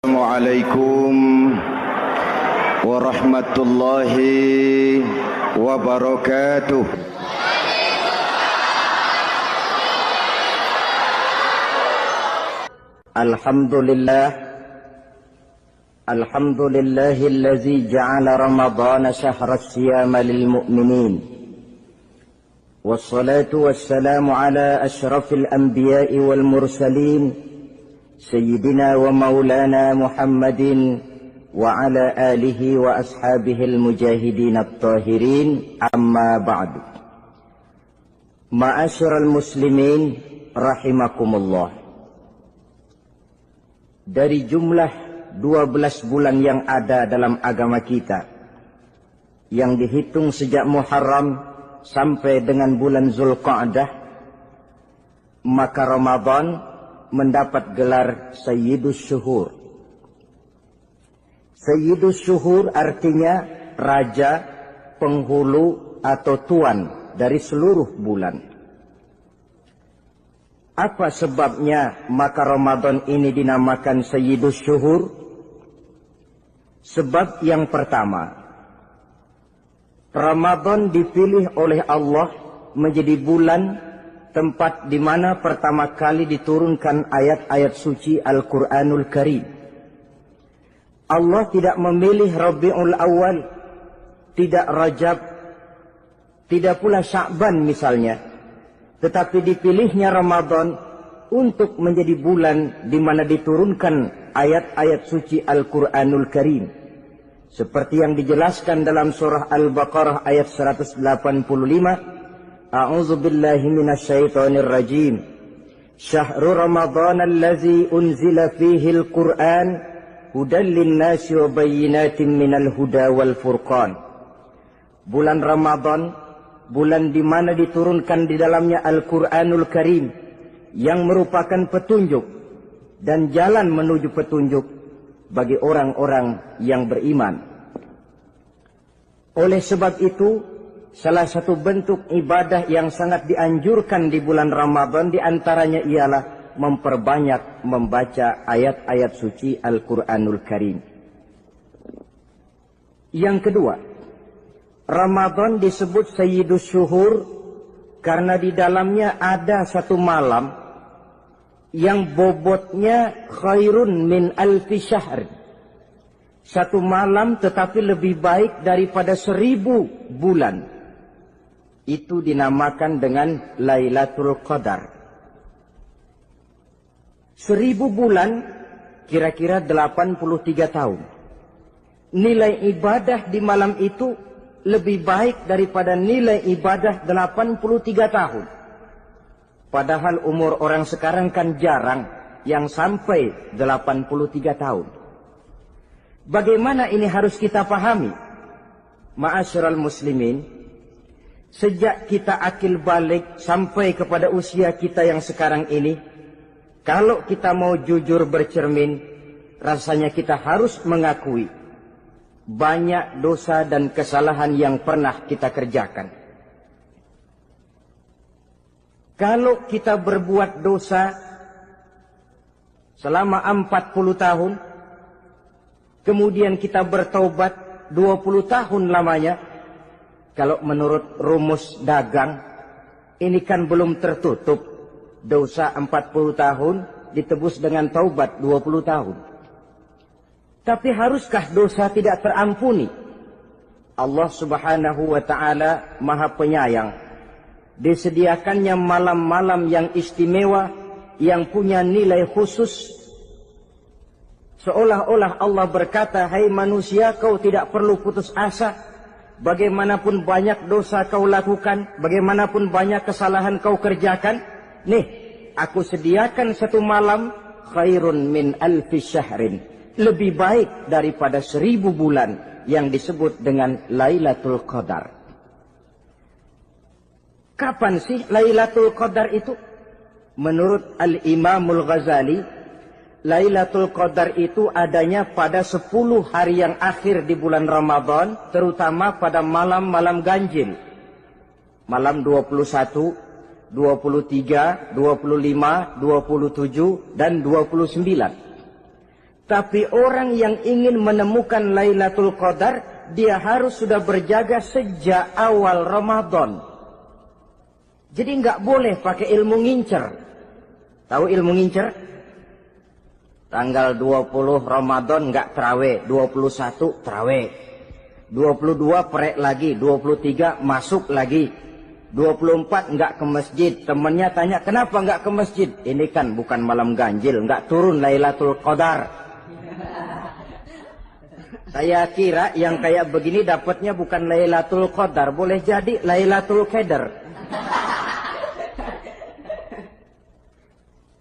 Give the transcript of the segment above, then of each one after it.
Assalamualaikum warahmatullahi wabarakatuh. Alhamdulillahillazi ja'ala ramadhana shahra as-siyama lilmu'minin. Wassalatu wassalamu ala ashrafil anbiya'i wal mursalin Sayyidina wa maulana Muhammadin wa ala alihi wa ashabihil mujahidin at-tahirin, amma ba'du. Ma'asyiral muslimin rahimakumullah. Dari jumlah 12 bulan yang ada dalam agama kita, yang dihitung sejak Muharram sampai dengan bulan Zulqa'dah, maka Ramadan mendapat gelar Sayyidus Syuhur. Sayyidus Syuhur artinya raja, penghulu atau tuan dari seluruh bulan. Apa sebabnya maka Ramadan ini dinamakan Sayyidus Syuhur? Sebab yang pertama, Ramadan dipilih oleh Allah menjadi bulan tempat di mana pertama kali diturunkan ayat-ayat suci Al-Quranul Karim. Allah tidak memilih Rabiul Awal, tidak Rajab, tidak pula Sya'ban misalnya, tetapi dipilihnya Ramadan untuk menjadi bulan di mana diturunkan ayat-ayat suci Al-Quranul Karim. Seperti yang dijelaskan dalam surah Al-Baqarah ayat 185, A'udzu billahi minasyaitonir rajim. Syahrul Ramadan allazi unzila fihi al-Qur'an hudan lin-nasi wa bayyinatin minal huda wal furqan. Bulan Ramadan, bulan di mana diturunkan di dalamnya Al-Qur'anul Karim yang merupakan petunjuk dan jalan menuju petunjuk bagi orang-orang yang beriman. Oleh sebab itu, salah satu bentuk ibadah yang sangat dianjurkan di bulan Ramadan diantaranya ialah memperbanyak membaca ayat-ayat suci Al-Quranul Karim. Yang kedua, Ramadan disebut Sayyidus Syuhur karena di dalamnya ada satu malam yang bobotnya khairun min alfi syahr. Satu malam tetapi lebih baik daripada 1000 bulan. Itu dinamakan dengan Lailatul Qadar. 1000 bulan kira-kira 83 tahun. Nilai ibadah di malam itu lebih baik daripada nilai ibadah 83 tahun. Padahal umur orang sekarang kan jarang yang sampai 83 tahun. Bagaimana ini harus kita pahami? Ma'asyiral muslimin, sejak kita akil balik sampai kepada usia kita yang sekarang ini, kalau kita mau jujur bercermin, rasanya kita harus mengakui banyak dosa dan kesalahan yang pernah kita kerjakan. Kalau kita berbuat dosa selama 40 tahun, kemudian kita bertaubat 20 tahun lamanya, kalau menurut rumus dagang, ini kan belum tertutup. Dosa 40 tahun ditebus dengan taubat 20 tahun. Tapi haruskah dosa tidak terampuni? Allah Subhanahu wa ta'ala Maha Penyayang. Disediakannya malam-malam yang istimewa, yang punya nilai khusus. Seolah-olah Allah berkata, hai manusia, kau tidak perlu putus asa. Bagaimanapun banyak dosa kau lakukan, bagaimanapun banyak kesalahan kau kerjakan, nih, aku sediakan satu malam khairun min alfi syahrin, lebih baik daripada 1000 bulan yang disebut dengan Lailatul Qadar. Kapan sih Lailatul Qadar itu? Menurut Al-Imamul Ghazali, Lailatul Qadar itu adanya pada 10 hari yang akhir di bulan Ramadan, terutama pada malam-malam ganjil. Malam 21, 23, 25, 27, dan 29. Tapi orang yang ingin menemukan Lailatul Qadar, dia harus sudah berjaga sejak awal Ramadan. Jadi nggak boleh pakai ilmu ngincer. Tahu ilmu ngincer? Tanggal 20 Ramadan nggak terawih, 21 terawih, 22 perek lagi, 23 masuk lagi, 24 nggak ke masjid. Temennya tanya, kenapa nggak ke masjid? Ini kan bukan malam ganjil, nggak turun Lailatul Qadar. Saya kira yang kayak begini dapatnya bukan Lailatul Qadar, boleh jadi Lailatul Qadar.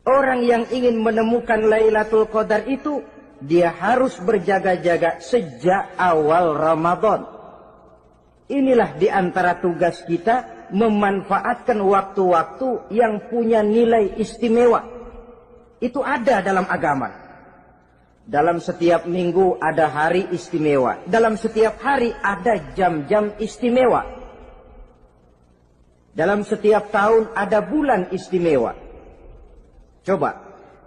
Orang yang ingin menemukan Lailatul Qadar itu, dia harus berjaga-jaga sejak awal Ramadan. Inilah di antara tugas kita, memanfaatkan waktu-waktu yang punya nilai istimewa. Itu ada dalam agama. Dalam setiap minggu ada hari istimewa. Dalam setiap hari ada jam-jam istimewa. Dalam setiap tahun ada bulan istimewa. Coba,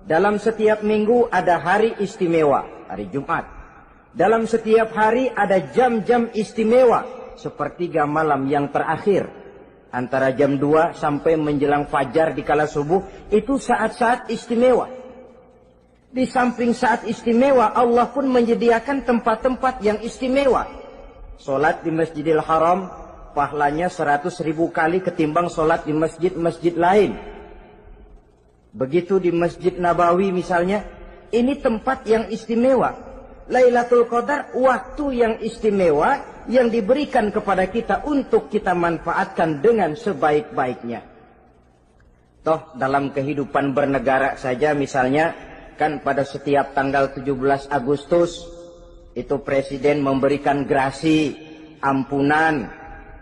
dalam setiap minggu ada hari istimewa, hari Jumat. Dalam setiap hari ada jam-jam istimewa, sepertiga malam yang terakhir. Antara jam 2 sampai menjelang fajar di kala subuh, itu saat-saat istimewa. Di samping saat istimewa, Allah pun menyediakan tempat-tempat yang istimewa. Solat di Masjidil Haram, pahalanya 100.000 kali ketimbang solat di masjid-masjid lain. Begitu di Masjid Nabawi misalnya, ini tempat yang istimewa. Lailatul Qadar, waktu yang istimewa yang diberikan kepada kita untuk kita manfaatkan dengan sebaik-baiknya. Toh dalam kehidupan bernegara saja misalnya, kan pada setiap tanggal 17 Agustus itu presiden memberikan grasi ampunan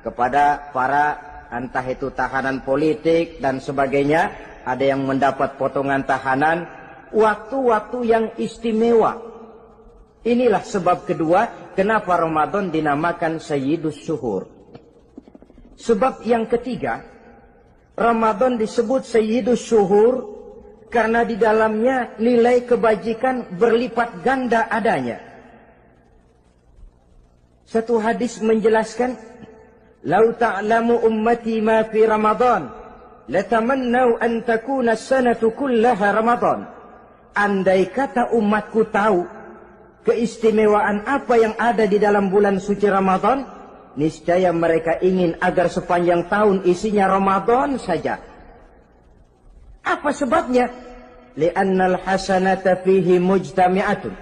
kepada para entah itu tahanan politik dan sebagainya. Ada yang mendapat potongan tahanan. Waktu-waktu yang istimewa. Inilah sebab kedua kenapa Ramadan dinamakan Sayyidus Syuhur. Sebab yang ketiga, Ramadan disebut Sayyidus Syuhur karena di dalamnya nilai kebajikan berlipat ganda adanya. Satu hadis menjelaskan, "Lau ta'lamu ummati ma fi Ramadan, latamannau an takuna as-sanatu kullaha Ramadan." Andai kata umatku tahu keistimewaan apa yang ada di dalam bulan suci Ramadan, niscaya mereka ingin agar sepanjang tahun isinya Ramadan saja. Apa sebabnya? Li'annal hasanata fihi mujtami'atun.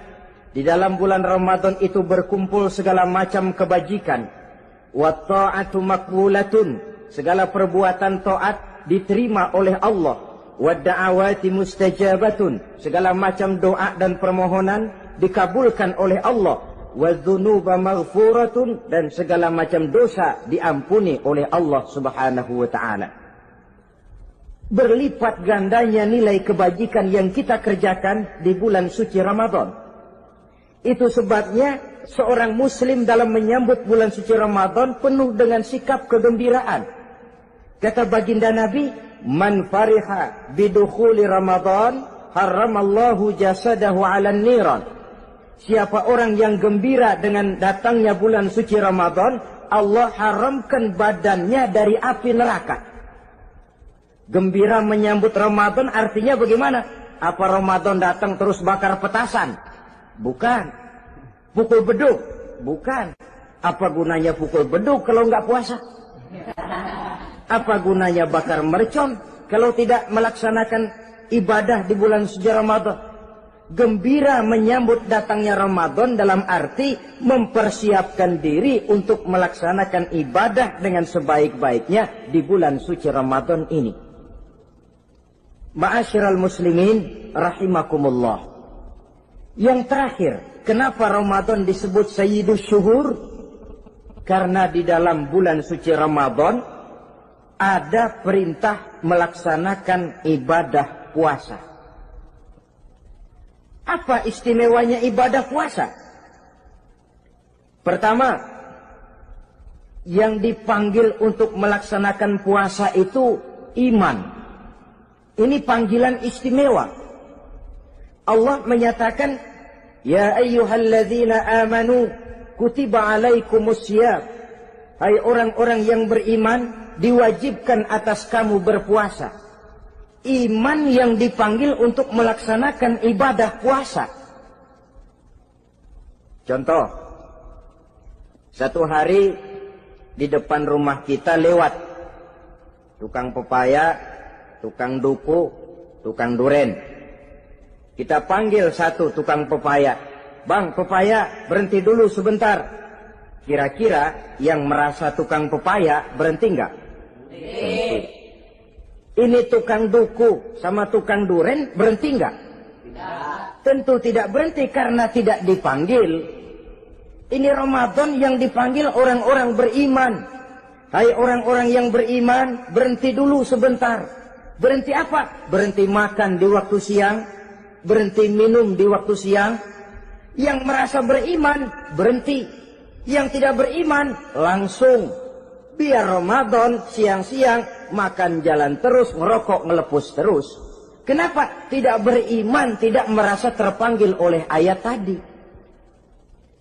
Di dalam bulan Ramadan itu berkumpul segala macam kebajikan. Wa ta'atu maqbulatun. Segala perbuatan taat diterima oleh Allah. Wa da'awati mustajabatun. Segala macam doa dan permohonan dikabulkan oleh Allah. Wa dzunuba maghfuratun. Dan segala macam dosa diampuni oleh Allah Subhanahu wa ta'ala. Berlipat gandanya nilai kebajikan yang kita kerjakan di bulan suci Ramadan. Itu sebabnya seorang muslim dalam menyambut bulan suci Ramadan penuh dengan sikap kegembiraan. Kata baginda Nabi, "Man fariha bidukhuli Ramadan, haramallahu jasadahu 'alan niran." Siapa orang yang gembira dengan datangnya bulan suci Ramadan, Allah haramkan badannya dari api neraka. Gembira menyambut Ramadan artinya bagaimana? Apa Ramadan datang terus bakar petasan? Bukan. Pukul beduk? Bukan. Apa gunanya pukul beduk kalau nggak puasa? Apa gunanya bakar mercon kalau tidak melaksanakan ibadah di bulan suci Ramadan? Gembira menyambut datangnya Ramadan dalam arti mempersiapkan diri untuk melaksanakan ibadah dengan sebaik-baiknya di bulan suci Ramadan ini. Ma'asyiral muslimin rahimakumullah. Yang terakhir, kenapa Ramadan disebut Sayyidus Syuhur? Karena di dalam bulan suci Ramadan ada perintah melaksanakan ibadah puasa. Apa istimewanya ibadah puasa? Pertama, yang dipanggil untuk melaksanakan puasa itu iman. Ini panggilan istimewa. Allah menyatakan, Ya ayyuhalladzina amanu kutiba alaikumusiyam. Hai orang-orang yang beriman, diwajibkan atas kamu berpuasa. Iman yang dipanggil untuk melaksanakan ibadah puasa. Contoh, satu hari di depan rumah kita lewat tukang pepaya, tukang duku, tukang duren. Kita panggil satu tukang pepaya. Bang, pepaya, berhenti dulu sebentar. Kira-kira yang merasa tukang pepaya berhenti enggak? Berhenti. Ini tukang duku sama tukang duren berhenti enggak? Tidak. Tentu tidak berhenti karena tidak dipanggil. Ini Ramadan yang dipanggil orang-orang beriman. Hai orang-orang yang beriman, berhenti dulu sebentar. Berhenti apa? Berhenti makan di waktu siang, berhenti minum di waktu siang. Yang merasa beriman, berhenti. Yang tidak beriman, langsung. Biar Ramadan siang-siang makan jalan terus, ngerokok, ngelepus terus. Kenapa? Tidak beriman, tidak merasa terpanggil oleh ayat tadi.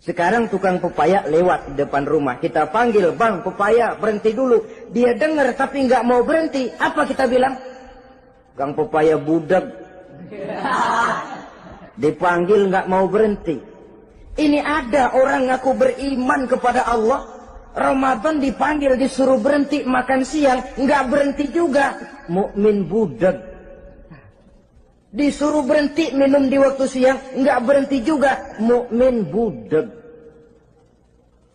Sekarang tukang pepaya lewat di depan rumah. Kita panggil, bang pepaya berhenti dulu. Dia dengar tapi nggak mau berhenti. Apa kita bilang? Kang pepaya budak. Dipanggil nggak mau berhenti. Ini ada orang ngaku beriman kepada Allah. Ramadan dipanggil disuruh berhenti makan siang, nggak berhenti juga. Mukmin budak. Disuruh berhenti minum di waktu siang, nggak berhenti juga. Mukmin budak.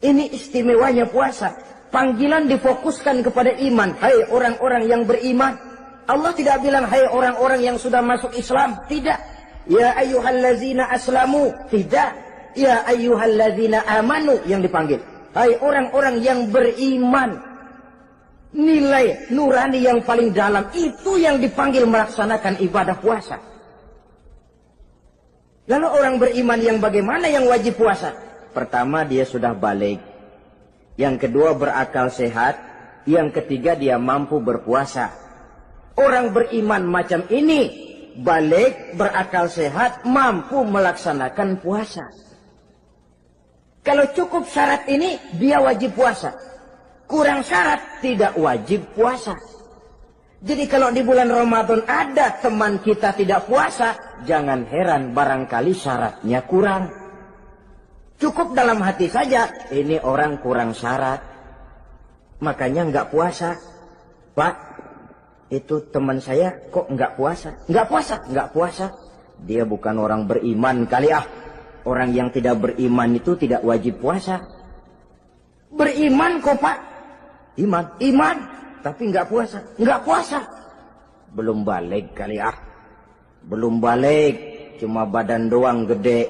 Ini istimewanya puasa. Panggilan difokuskan kepada iman. Hai orang-orang yang beriman. Allah tidak bilang hai orang-orang yang sudah masuk Islam. Tidak. Ya ayyuhallazina aslamu. Tidak. Ya ayyuhalladzina amanu yang dipanggil. Hai orang-orang yang beriman. Nilai nurani yang paling dalam itu yang dipanggil melaksanakan ibadah puasa. Lalu orang beriman yang bagaimana yang wajib puasa? Pertama dia sudah balik. Yang kedua berakal sehat. Yang ketiga dia mampu berpuasa. Orang beriman macam ini balik, berakal sehat, mampu melaksanakan puasa. Kalau cukup syarat ini, dia wajib puasa. Kurang syarat, tidak wajib puasa. Jadi kalau di bulan Ramadan ada teman kita tidak puasa, jangan heran barangkali syaratnya kurang. Cukup dalam hati saja, ini orang kurang syarat. Makanya nggak puasa. Pak, itu teman saya kok nggak puasa? Nggak puasa, nggak puasa. Dia bukan orang beriman kali ah. Orang yang tidak beriman itu tidak wajib puasa. Beriman kok pak? Iman. Tapi nggak puasa. Nggak puasa. Belum balik kali ah. Belum balik. Cuma badan doang gede.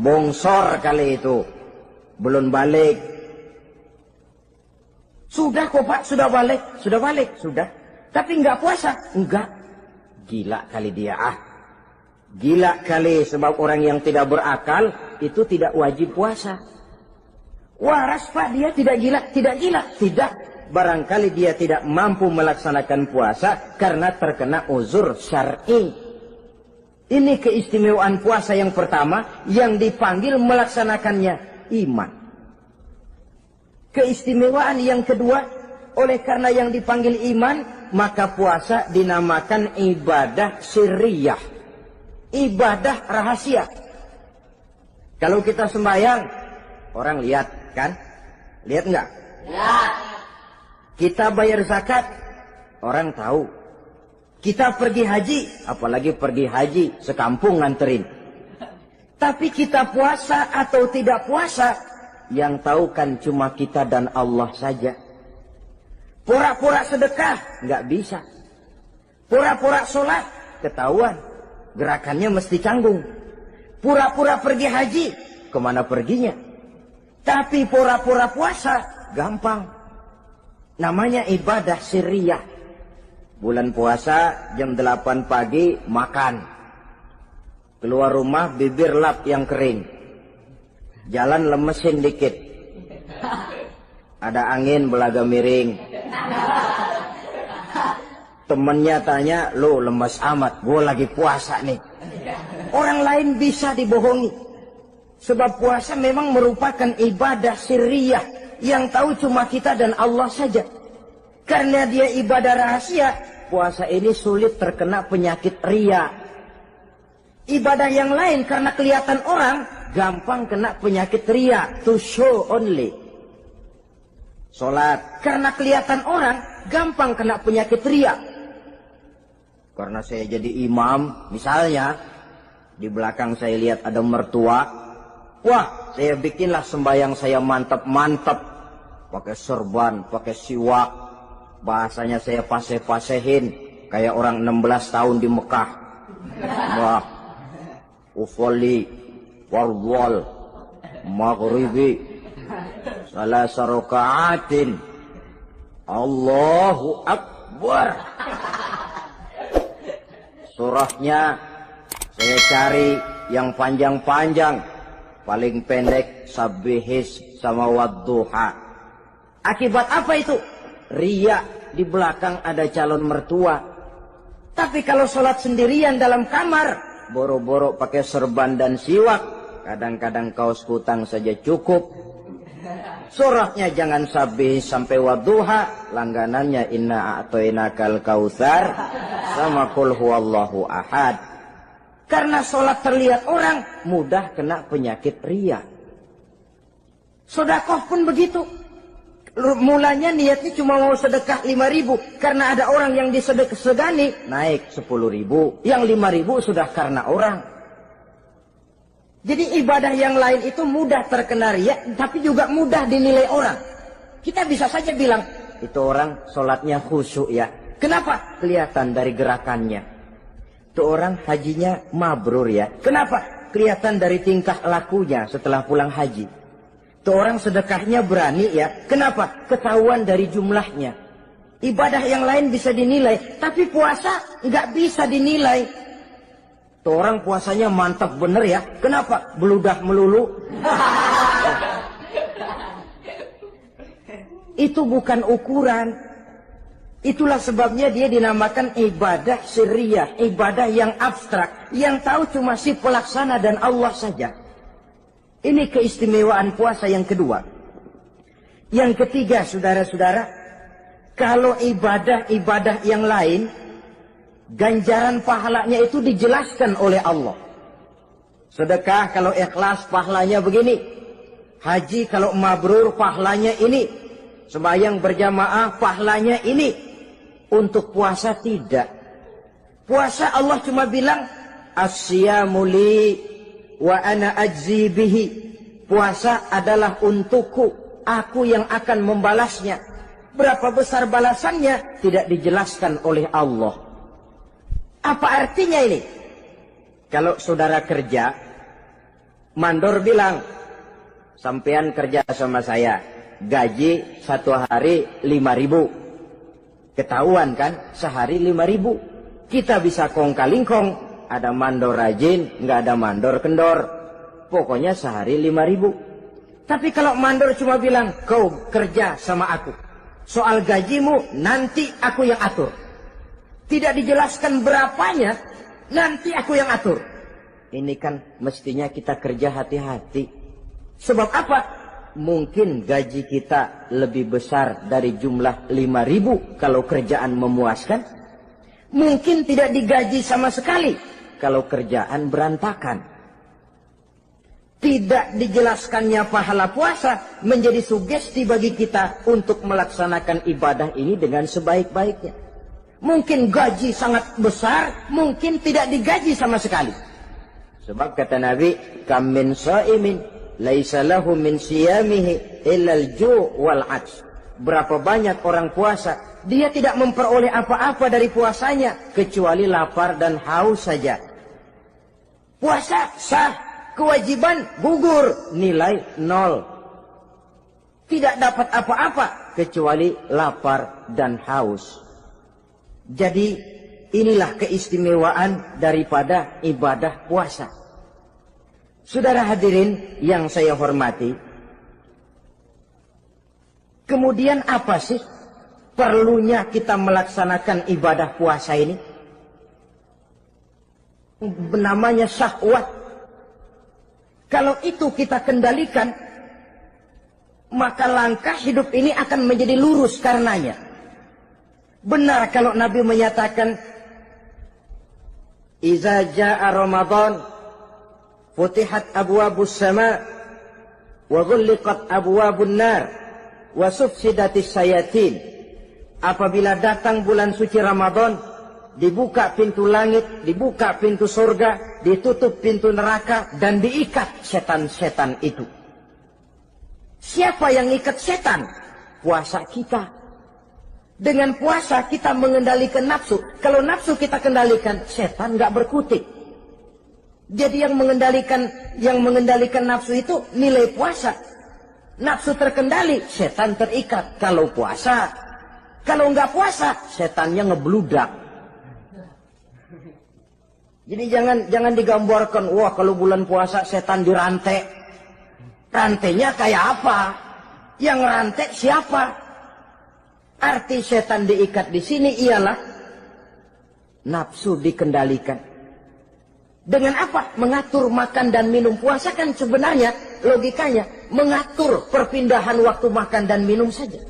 Bongsor kali itu. Belum balik. Sudah kok pak, sudah balik. Sudah balik, sudah. Tapi nggak puasa. Enggak. Gila kali dia ah. Gila kali sebab orang yang tidak berakal itu tidak wajib puasa. Waras pak dia tidak gila, tidak gila, tidak. Barangkali dia tidak mampu melaksanakan puasa karena terkena uzur syar'i. Ini keistimewaan puasa yang pertama yang dipanggil melaksanakannya iman. Keistimewaan yang kedua, oleh karena yang dipanggil iman, maka puasa dinamakan ibadah sirriyah. Ibadah rahasia. Kalau kita sembahyang, orang lihat kan? Lihat enggak? Lihat. Kita bayar zakat, orang tahu. Kita pergi haji, apalagi pergi haji, sekampung nganterin. Tapi kita puasa atau tidak puasa, yang tahu kan cuma kita dan Allah saja. Pura-pura sedekah, nggak bisa. Pura-pura sholat, ketahuan. Gerakannya mesti canggung. Pura-pura pergi haji, kemana perginya? Tapi pura-pura puasa, gampang. Namanya ibadah sirriyah. Bulan puasa, jam 8 pagi, makan. Keluar rumah, bibir lap yang kering. Jalan lemesin dikit. Ada angin, belaga miring. Temennya tanya, lo lemes amat, gue lagi puasa nih. Orang lain bisa dibohongi. Sebab puasa memang merupakan ibadah sirriyah yang tahu cuma kita dan Allah saja. Karena dia ibadah rahasia, puasa ini sulit terkena penyakit riya. Ibadah yang lain karena kelihatan orang, gampang kena penyakit riya, to show only. Sholat karena kelihatan orang, gampang kena penyakit riya. Karena saya jadi imam, misalnya di belakang saya lihat ada mertua, wah, saya bikinlah sembahyang saya mantap-mantap. Pakai serban, pakai siwak. Bahasanya saya paseh-pasehin. Kayak orang 16 tahun di Mekah. Wah, ufoli, warwal, maghribi, salasa raka'atin. Allahu Akbar. Surahnya saya cari yang panjang-panjang. Paling pendek sabihis sama wadduha. Akibat apa itu? Riya, di belakang ada calon mertua. Tapi kalau sholat sendirian dalam kamar, boro-boro pakai serban dan siwak, kadang-kadang kaos kutang saja cukup. Surahnya jangan sabihis sampai wadduha, langganannya inna a'toinakal kautsar sama qul huwallahu ahad. Karena sholat terlihat orang, mudah kena penyakit riya. Sedekah pun begitu. Mulanya niatnya cuma mau sedekah 5.000. Karena ada orang yang disedekahani, naik 10.000. Yang 5.000 sudah karena orang. Jadi ibadah yang lain itu mudah terkena riya, tapi juga mudah dinilai orang. Kita bisa saja bilang, itu orang sholatnya khusyuk ya. Kenapa? Kelihatan dari gerakannya. Itu orang hajinya mabrur ya. Kenapa? Kelihatan dari tingkah lakunya setelah pulang haji. Itu orang sedekahnya berani ya. Kenapa? Ketahuan dari jumlahnya. Ibadah yang lain bisa dinilai, tapi puasa nggak bisa dinilai. Itu orang puasanya mantap bener ya. Kenapa? Beludah melulu. Itu bukan ukuran. Itulah sebabnya dia dinamakan ibadah sirriyah, ibadah yang abstrak, yang tahu cuma si pelaksana dan Allah saja. Ini keistimewaan puasa yang kedua. Yang ketiga, saudara-saudara, kalau ibadah-ibadah yang lain, ganjaran pahalanya itu dijelaskan oleh Allah. Sedekah kalau ikhlas pahalanya begini. Haji kalau mabrur pahalanya ini. Sembahyang berjamaah pahalanya ini. Untuk puasa tidak. Puasa Allah cuma bilang as-siyamu li wa ana ajzi bihi. Puasa adalah untukku, aku yang akan membalasnya. Berapa besar balasannya tidak dijelaskan oleh Allah. Apa artinya ini? Kalau saudara kerja, mandor bilang, sampean kerja sama saya, gaji 1 hari 5.000. Ketahuan kan, sehari 5.000. Kita bisa kong kalingkong, ada mandor rajin, nggak ada mandor kendor. Pokoknya sehari 5.000. Tapi kalau mandor cuma bilang, kau kerja sama aku, soal gajimu nanti aku yang atur. Tidak dijelaskan berapanya, nanti aku yang atur. Ini kan mestinya kita kerja hati-hati. Sebab apa? Mungkin gaji kita lebih besar dari jumlah 5.000 kalau kerjaan memuaskan. Mungkin tidak digaji sama sekali kalau kerjaan berantakan. Tidak dijelaskannya pahala puasa menjadi sugesti bagi kita untuk melaksanakan ibadah ini dengan sebaik-baiknya. Mungkin gaji sangat besar, mungkin tidak digaji sama sekali. Sebab kata Nabi, kam min shaimin laisa lahu min siyamihi illa al-ju' wal 'atsh. Berapa banyak orang puasa, dia tidak memperoleh apa-apa dari puasanya kecuali lapar dan haus saja. Puasa sah, kewajiban gugur, nilai 0. Tidak dapat apa-apa kecuali lapar dan haus. Jadi inilah keistimewaan daripada ibadah puasa. Saudara hadirin yang saya hormati, kemudian apa sih perlunya kita melaksanakan ibadah puasa ini? namanya syahwat. Kalau itu kita kendalikan, maka langkah hidup ini akan menjadi lurus karenanya. Benar kalau Nabi menyatakan, "Iza jaa Ramadan, futihat abwabus sama, wa ghulliqat abwabun nar, wa sufsidatis sayatin." Apabila datang bulan suci Ramadan, dibuka pintu langit, dibuka pintu surga, ditutup pintu neraka, dan diikat setan-setan itu. Siapa yang ikat setan? Puasa kita. Dengan puasa kita mengendalikan nafsu. Kalau nafsu kita kendalikan, setan nggak berkutik. Jadi yang mengendalikan nafsu itu nilai puasa. Nafsu terkendali, setan terikat. Kalau puasa, kalau nggak puasa, setannya ngebludak. Jadi jangan digambarkan, wah kalau bulan puasa setan dirantai. Rantainya kayak apa? Yang rantai siapa? Arti setan diikat di sini ialah nafsu dikendalikan. Dengan apa? Mengatur makan dan minum. Puasa kan sebenarnya logikanya mengatur perpindahan waktu makan dan minum saja.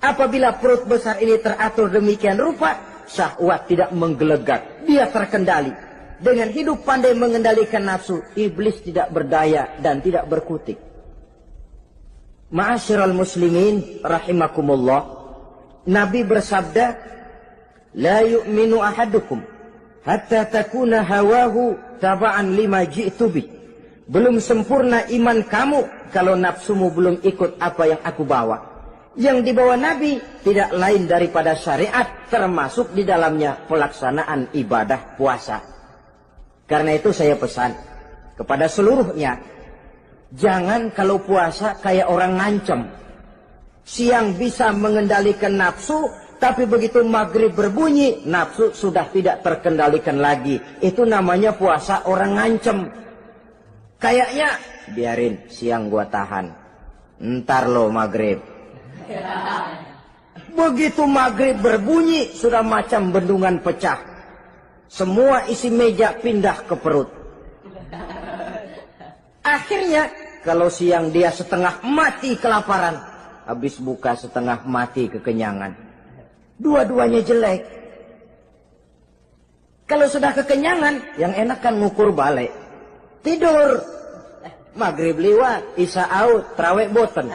Apabila perut besar ini teratur demikian rupa, syahwat tidak menggelegak, dia terkendali. Dengan hidup pandai mengendalikan nafsu, iblis tidak berdaya dan tidak berkutik. Ma'asyiral muslimin rahimakumullah, Nabi bersabda, "La yu'minu ahadukum hatta takuna hawahu taba'an lima ji'tu bih." Belum sempurna iman kamu kalau nafsumu belum ikut apa yang aku bawa. Yang dibawa Nabi tidak lain daripada syariat, termasuk di dalamnya pelaksanaan ibadah puasa. Karena itu saya pesan kepada seluruhnya, jangan kalau puasa kayak orang ngancem. Siang bisa mengendalikan nafsu, tapi begitu maghrib berbunyi, nafsu sudah tidak terkendalikan lagi. Itu namanya puasa orang ngancem. Kayaknya, biarin siang gua tahan, ntar lo maghrib. Begitu maghrib berbunyi, sudah macam bendungan pecah. Semua isi meja pindah ke perut. Akhirnya, kalau siang dia setengah mati kelaparan, habis buka setengah mati kekenyangan. Dua-duanya jelek. Kalau sudah kekenyangan, yang enak kan ngukur balik. Tidur. Maghrib liwat, isya out, trawek boten.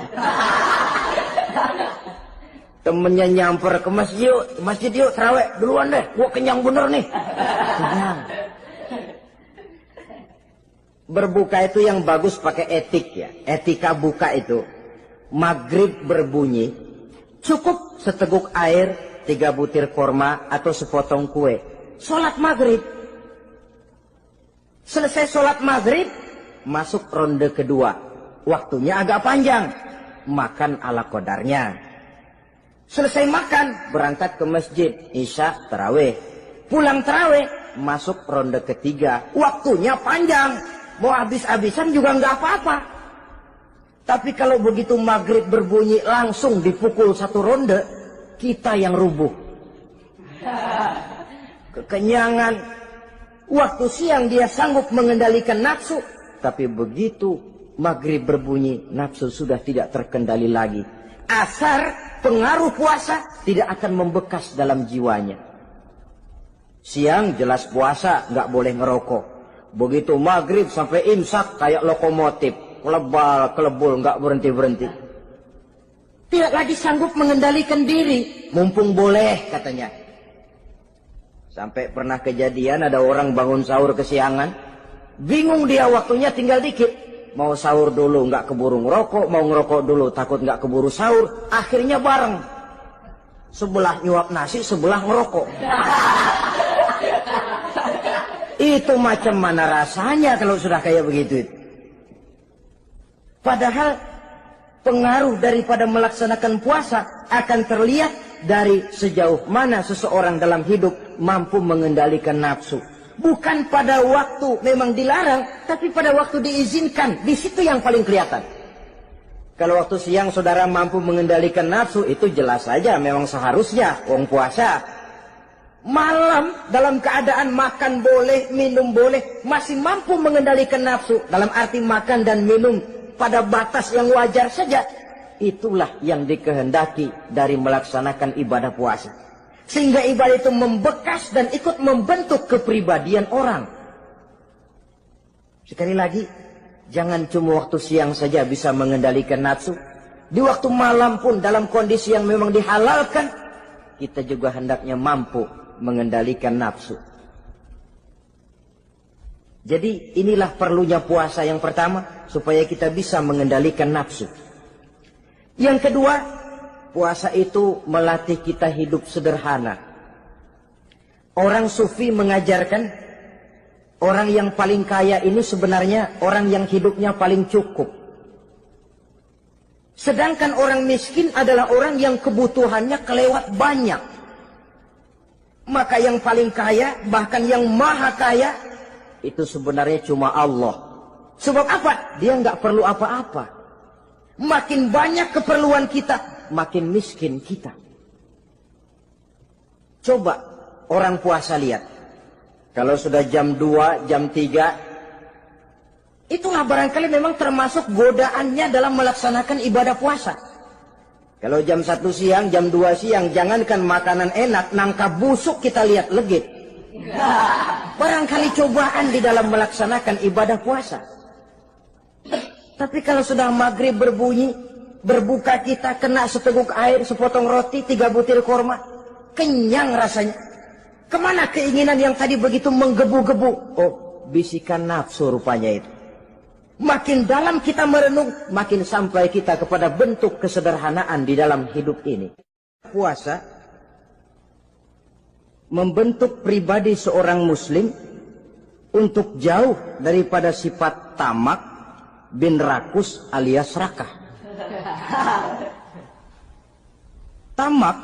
Temennya nyamper ke masjid yuk terawih duluan deh, gua kenyang bener nih. Kenyang. Berbuka itu yang bagus pakai etik ya, etika buka itu. Maghrib berbunyi, cukup seteguk air, 3 butir korma atau sepotong kue. Sholat maghrib. Selesai sholat maghrib, masuk ronde kedua. Waktunya agak panjang, makan ala qadarnya. Selesai makan, berangkat ke masjid, isya, tarawih. Pulang tarawih, masuk ronde ketiga. Waktunya panjang, mau habis-habisan juga nggak apa-apa. Tapi kalau begitu maghrib berbunyi langsung dipukul 1 ronde, kita yang rubuh. Kekenyangan. Waktu siang dia sanggup mengendalikan nafsu, tapi begitu maghrib berbunyi, nafsu sudah tidak terkendali lagi. Asar pengaruh puasa tidak akan membekas dalam jiwanya. Siang jelas puasa, nggak boleh ngerokok. Begitu maghrib sampai imsak kayak lokomotif, kelebul, nggak berhenti-berhenti. Tidak lagi sanggup mengendalikan diri, mumpung boleh katanya. Sampai pernah kejadian ada orang bangun sahur kesiangan, bingung dia waktunya tinggal dikit. Mau sahur dulu nggak keburu ngerokok, mau ngerokok dulu takut nggak keburu sahur, akhirnya bareng. Sebelah nyuap nasi, sebelah ngerokok. Itu macam mana rasanya kalau sudah kayak begitu? Padahal pengaruh daripada melaksanakan puasa akan terlihat dari sejauh mana seseorang dalam hidup mampu mengendalikan nafsu. Bukan pada waktu memang dilarang, tapi pada waktu diizinkan. Di situ yang paling kelihatan. Kalau waktu siang saudara mampu mengendalikan nafsu, itu jelas saja memang seharusnya wong puasa. Malam dalam keadaan makan boleh, minum boleh, masih mampu mengendalikan nafsu. Dalam arti makan dan minum pada batas yang wajar saja. Itulah yang dikehendaki dari melaksanakan ibadah puasa. Sehingga ibadah itu membekas dan ikut membentuk kepribadian orang. Sekali lagi, jangan cuma waktu siang saja bisa mengendalikan nafsu. Di waktu malam pun dalam kondisi yang memang dihalalkan, kita juga hendaknya mampu mengendalikan nafsu. Jadi inilah perlunya puasa yang pertama, supaya kita bisa mengendalikan nafsu. Yang kedua, puasa itu melatih kita hidup sederhana. Orang sufi mengajarkan, orang yang paling kaya ini sebenarnya orang yang hidupnya paling cukup. Sedangkan orang miskin adalah orang yang kebutuhannya kelewat banyak. Maka yang paling kaya, bahkan yang maha kaya, itu sebenarnya cuma Allah. Sebab apa? Dia nggak perlu apa-apa. Makin banyak keperluan kita, makin miskin kita. Coba orang puasa lihat. Kalau sudah jam 2, jam 3, itulah barangkali memang termasuk godaannya dalam melaksanakan ibadah puasa. Kalau jam 1 siang, jam 2 siang, jangankan makanan enak, nangka busuk kita lihat legit. Barangkali cobaan di dalam melaksanakan ibadah puasa. Tapi kalau sudah maghrib berbunyi, berbuka kita kena seteguk air, sepotong roti, 3 butir korma, kenyang rasanya. Kemana keinginan yang tadi begitu menggebu-gebu? Oh, bisikan nafsu rupanya itu. Makin dalam kita merenung, makin sampai kita kepada bentuk kesederhanaan di dalam hidup ini. Puasa membentuk pribadi seorang muslim untuk jauh daripada sifat tamak bin rakus alias serakah. Tamak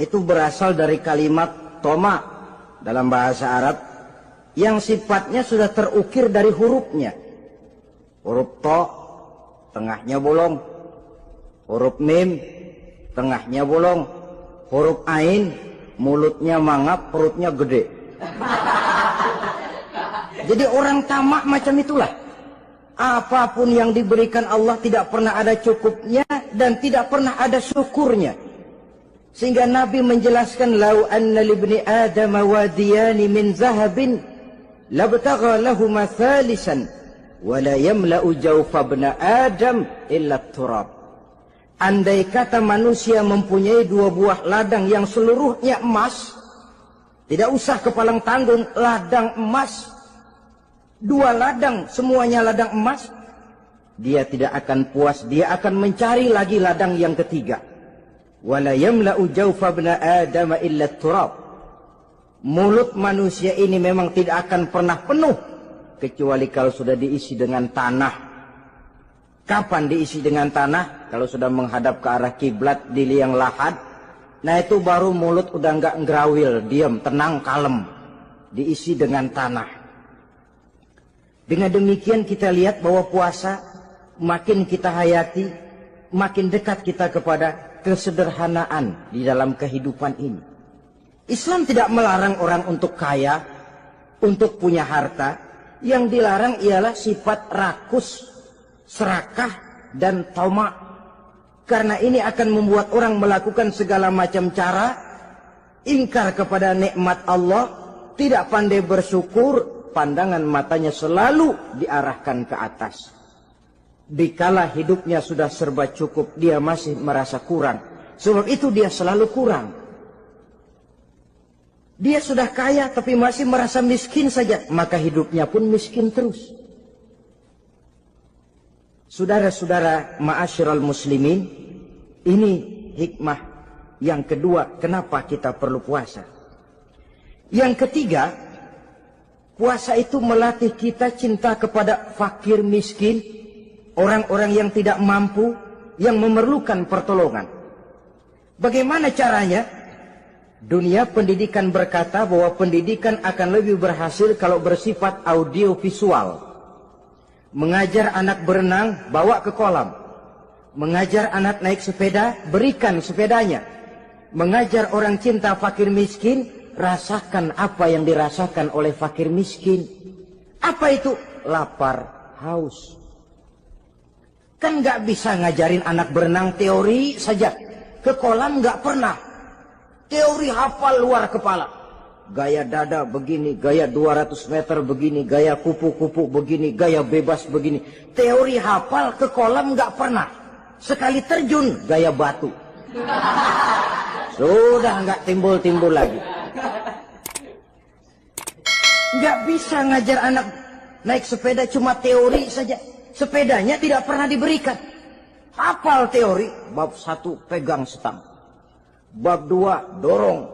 itu berasal dari kalimat toma dalam bahasa Arab yang sifatnya sudah terukir dari hurufnya. Huruf to, tengahnya bolong. Huruf mim, tengahnya bolong. Huruf ain, mulutnya mangap, perutnya gede. Jadi orang tamak macam itulah. Apapun yang diberikan Allah tidak pernah ada cukupnya dan tidak pernah ada syukurnya. Sehingga Nabi menjelaskan, lau anna libni Adam wadiyani min zahabin labtagha lahuma thalisan wala yamla'u jawfa ibn Adam illa turab. Andai kata manusia mempunyai 2 buah ladang yang seluruhnya emas, tidak usah kepalang tanggung, ladang emas, 2 ladang semuanya ladang emas, dia tidak akan puas, dia akan mencari lagi ladang yang ketiga. Wala yamla'u jawfa ibn Adam illa turab. Mulut manusia ini memang tidak akan pernah penuh kecuali kalau sudah diisi dengan tanah. Kapan diisi dengan tanah? Kalau sudah menghadap ke arah kiblat di liang lahat, nah itu baru mulut udah nggak ngerawil, diam, tenang, kalem, diisi dengan tanah. Dengan demikian kita lihat bahwa puasa makin kita hayati, makin dekat kita kepada kesederhanaan di dalam kehidupan ini. Islam tidak melarang orang untuk kaya, untuk punya harta. Yang dilarang ialah sifat rakus, serakah, dan tamak. Karena ini akan membuat orang melakukan segala macam cara, ingkar kepada nikmat Allah, tidak pandai bersyukur, pandangan matanya selalu diarahkan ke atas. Dikala hidupnya sudah serba cukup, dia masih merasa kurang. Sebab itu dia selalu kurang. Dia sudah kaya tapi masih merasa miskin saja, maka hidupnya pun miskin terus. Saudara-saudara ma'asyiral muslimin, ini hikmah yang kedua kenapa kita perlu puasa. Yang ketiga, puasa itu melatih kita cinta kepada fakir miskin, orang-orang yang tidak mampu, yang memerlukan pertolongan. Bagaimana caranya? Dunia pendidikan berkata bahwa pendidikan akan lebih berhasil kalau bersifat audiovisual. Mengajar anak berenang, bawa ke kolam. Mengajar anak naik sepeda, berikan sepedanya. Mengajar orang cinta fakir miskin, rasakan apa yang dirasakan oleh fakir miskin. Apa itu? Lapar, haus. Kan nggak bisa ngajarin anak berenang teori saja. Ke kolam nggak pernah. Teori hafal luar kepala. Gaya dada begini, gaya 200 meter begini, gaya kupu-kupu begini, gaya bebas begini. Teori hafal ke kolam nggak pernah. Sekali terjun gaya batu. Sudah nggak timbul-timbul lagi. Nggak bisa ngajar anak naik sepeda cuma teori saja. Sepedanya tidak pernah diberikan. Hafal teori. Bab 1 pegang stang. Bab 2 dorong.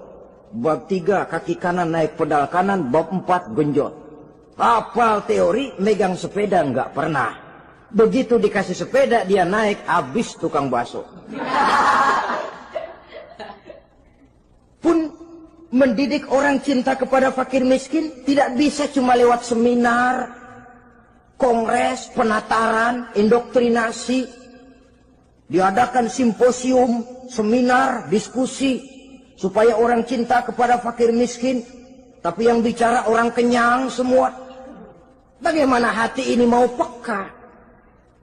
Bab 3 kaki kanan naik pedal kanan. Bab 4 genjot. Hafal teori, megang sepeda nggak pernah. Begitu dikasih sepeda dia naik, habis tukang bakso. Pun mendidik orang cinta kepada fakir miskin tidak bisa cuma lewat seminar, kongres, penataran, indoktrinasi. Diadakan simposium, seminar, diskusi supaya orang cinta kepada fakir miskin, tapi yang bicara orang kenyang semua. Bagaimana hati ini mau peka?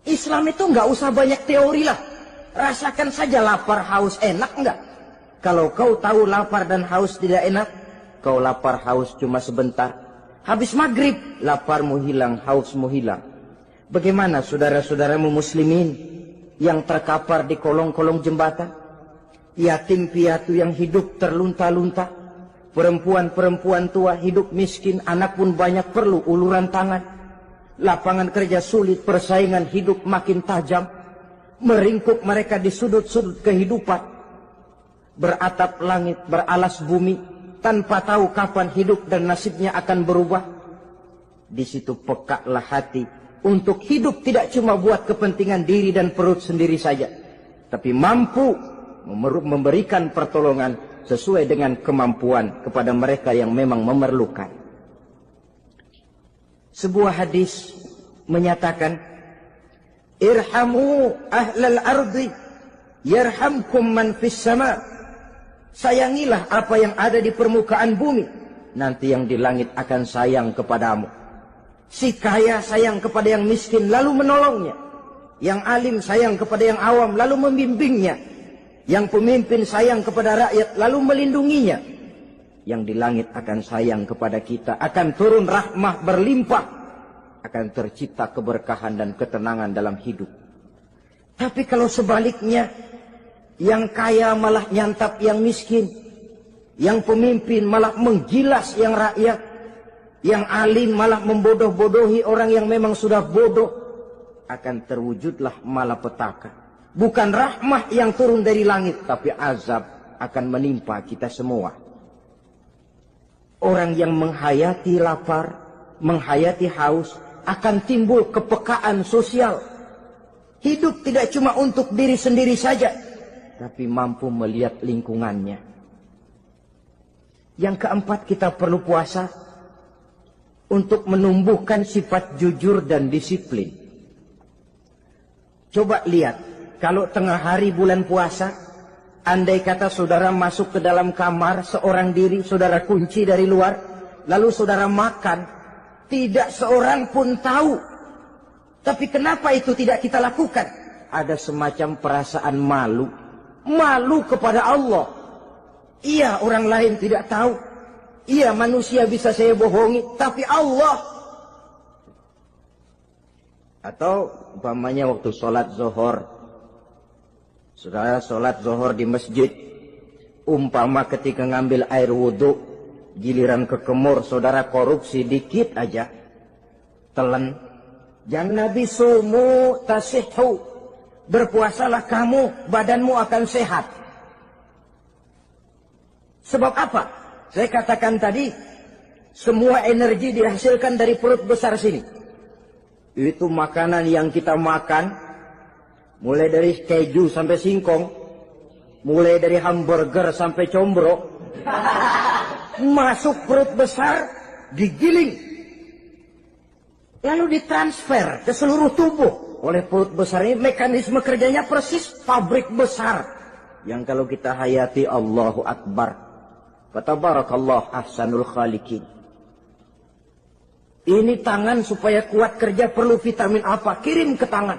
Islam itu nggak usah banyak teori lah. Rasakan saja lapar, haus, enak nggak? Kalau kau tahu lapar dan haus tidak enak, kau lapar haus cuma sebentar. Habis maghrib, laparmu hilang, hausmu hilang. Bagaimana saudara-saudaramu muslimin yang terkapar di kolong-kolong jembatan? Yatim piatu yang hidup terlunta-lunta. Perempuan-perempuan tua hidup miskin, anak pun banyak perlu uluran tangan. Lapangan kerja sulit, persaingan hidup makin tajam. Meringkuk mereka di sudut-sudut kehidupan. Beratap langit, beralas bumi, tanpa tahu kapan hidup dan nasibnya akan berubah. Di situ pekalah hati untuk hidup tidak cuma buat kepentingan diri dan perut sendiri saja, tapi mampu memberikan pertolongan sesuai dengan kemampuan kepada mereka yang memang memerlukan. Sebuah hadis menyatakan, irhamu ahlal ardi yarhamkum man fis sama. Sayangilah apa yang ada di permukaan bumi, nanti yang di langit akan sayang kepadamu. Si kaya sayang kepada yang miskin lalu menolongnya. Yang alim sayang kepada yang awam lalu membimbingnya. Yang pemimpin sayang kepada rakyat lalu melindunginya. Yang di langit akan sayang kepada kita, akan turun rahmah berlimpah, akan tercipta keberkahan dan ketenangan dalam hidup. Tapi kalau sebaliknya, yang kaya malah nyantap yang miskin, yang pemimpin malah menggilas yang rakyat, yang alim malah membodoh-bodohi orang yang memang sudah bodoh, akan terwujudlah malapetaka. Bukan rahmah yang turun dari langit, tapi azab akan menimpa kita semua. Orang yang menghayati lapar, menghayati haus, akan timbul kepekaan sosial. Hidup tidak cuma untuk diri sendiri saja, tapi mampu melihat lingkungannya. Yang keempat, kita perlu puasa untuk menumbuhkan sifat jujur dan disiplin. Coba lihat, kalau tengah hari bulan puasa, andai kata saudara masuk ke dalam kamar seorang diri, saudara kunci dari luar, lalu saudara makan, tidak seorang pun tahu. Tapi kenapa itu tidak kita lakukan? Ada semacam perasaan malu. Malu kepada Allah. Iya, orang lain tidak tahu. Iya, manusia bisa saya bohongi, tapi Allah. Atau umpamanya waktu sholat zuhur, saudara sholat zuhur di masjid, umpama ketika ngambil air wudhu, giliran ke kemur, saudara korupsi dikit aja, telan. Jangan Nabi sumu tasihhu, berpuasalah kamu, badanmu akan sehat. Sebab apa? Saya katakan tadi, semua energi dihasilkan dari perut besar sini. Itu makanan yang kita makan, mulai dari keju sampai singkong, mulai dari hamburger sampai combro, masuk perut besar, digiling, lalu ditransfer ke seluruh tubuh oleh perut besar ini. Mekanisme kerjanya persis pabrik besar yang kalau kita hayati, Allahu Akbar, Fatabarakallah ahsanul khaliqin. Ini tangan supaya kuat kerja perlu vitamin apa? Kirim ke tangan.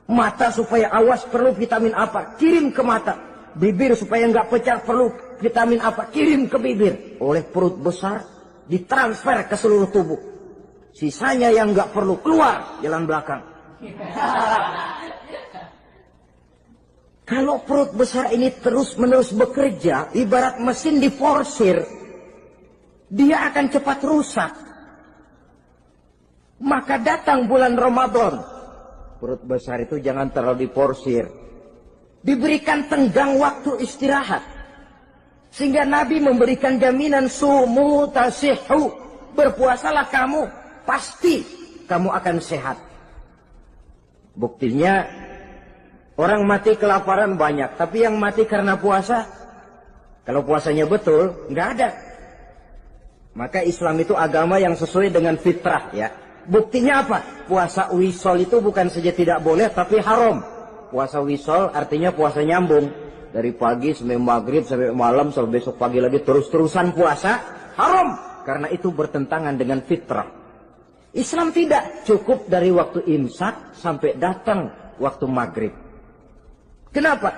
Mata supaya awas perlu vitamin apa? Kirim ke mata. Bibir supaya nggak pecah perlu vitamin apa? Kirim ke bibir. Oleh perut besar ditransfer ke seluruh tubuh. Sisanya yang nggak perlu keluar jalan belakang. Kalau perut besar ini terus-menerus bekerja, ibarat mesin diforsir, dia akan cepat rusak. Maka datang bulan Ramadan, perut besar itu jangan terlalu diporsir. Diberikan tenggang waktu istirahat. Sehingga Nabi memberikan jaminan sumu tasihhu. Berpuasalah kamu, pasti kamu akan sehat. Buktinya orang mati kelaparan banyak, tapi yang mati karena puasa, kalau puasanya betul, nggak ada. Maka Islam itu agama yang sesuai dengan fitrah ya. Buktinya apa? Puasa wisol itu bukan saja tidak boleh, tapi haram. Puasa wisol artinya puasa nyambung. Dari pagi sampai maghrib, sampai malam, sampai besok pagi lagi terus-terusan puasa. Haram. Karena itu bertentangan dengan fitrah. Islam tidak cukup dari waktu imsak sampai datang waktu maghrib. Kenapa?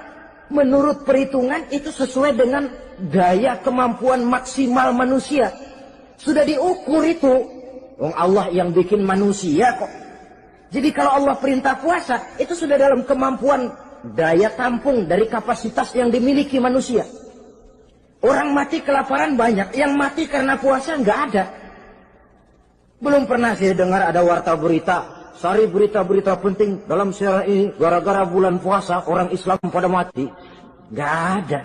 Menurut perhitungan itu sesuai dengan daya kemampuan maksimal manusia. Sudah diukur itu. Allah yang bikin manusia kok. Jadi kalau Allah perintah puasa, itu sudah dalam kemampuan daya tampung dari kapasitas yang dimiliki manusia. Orang mati kelaparan banyak, yang mati karena puasa nggak ada. Belum pernah saya dengar ada warta berita, sari berita-berita penting dalam siaran ini, gara-gara bulan puasa orang Islam pada mati. Nggak ada.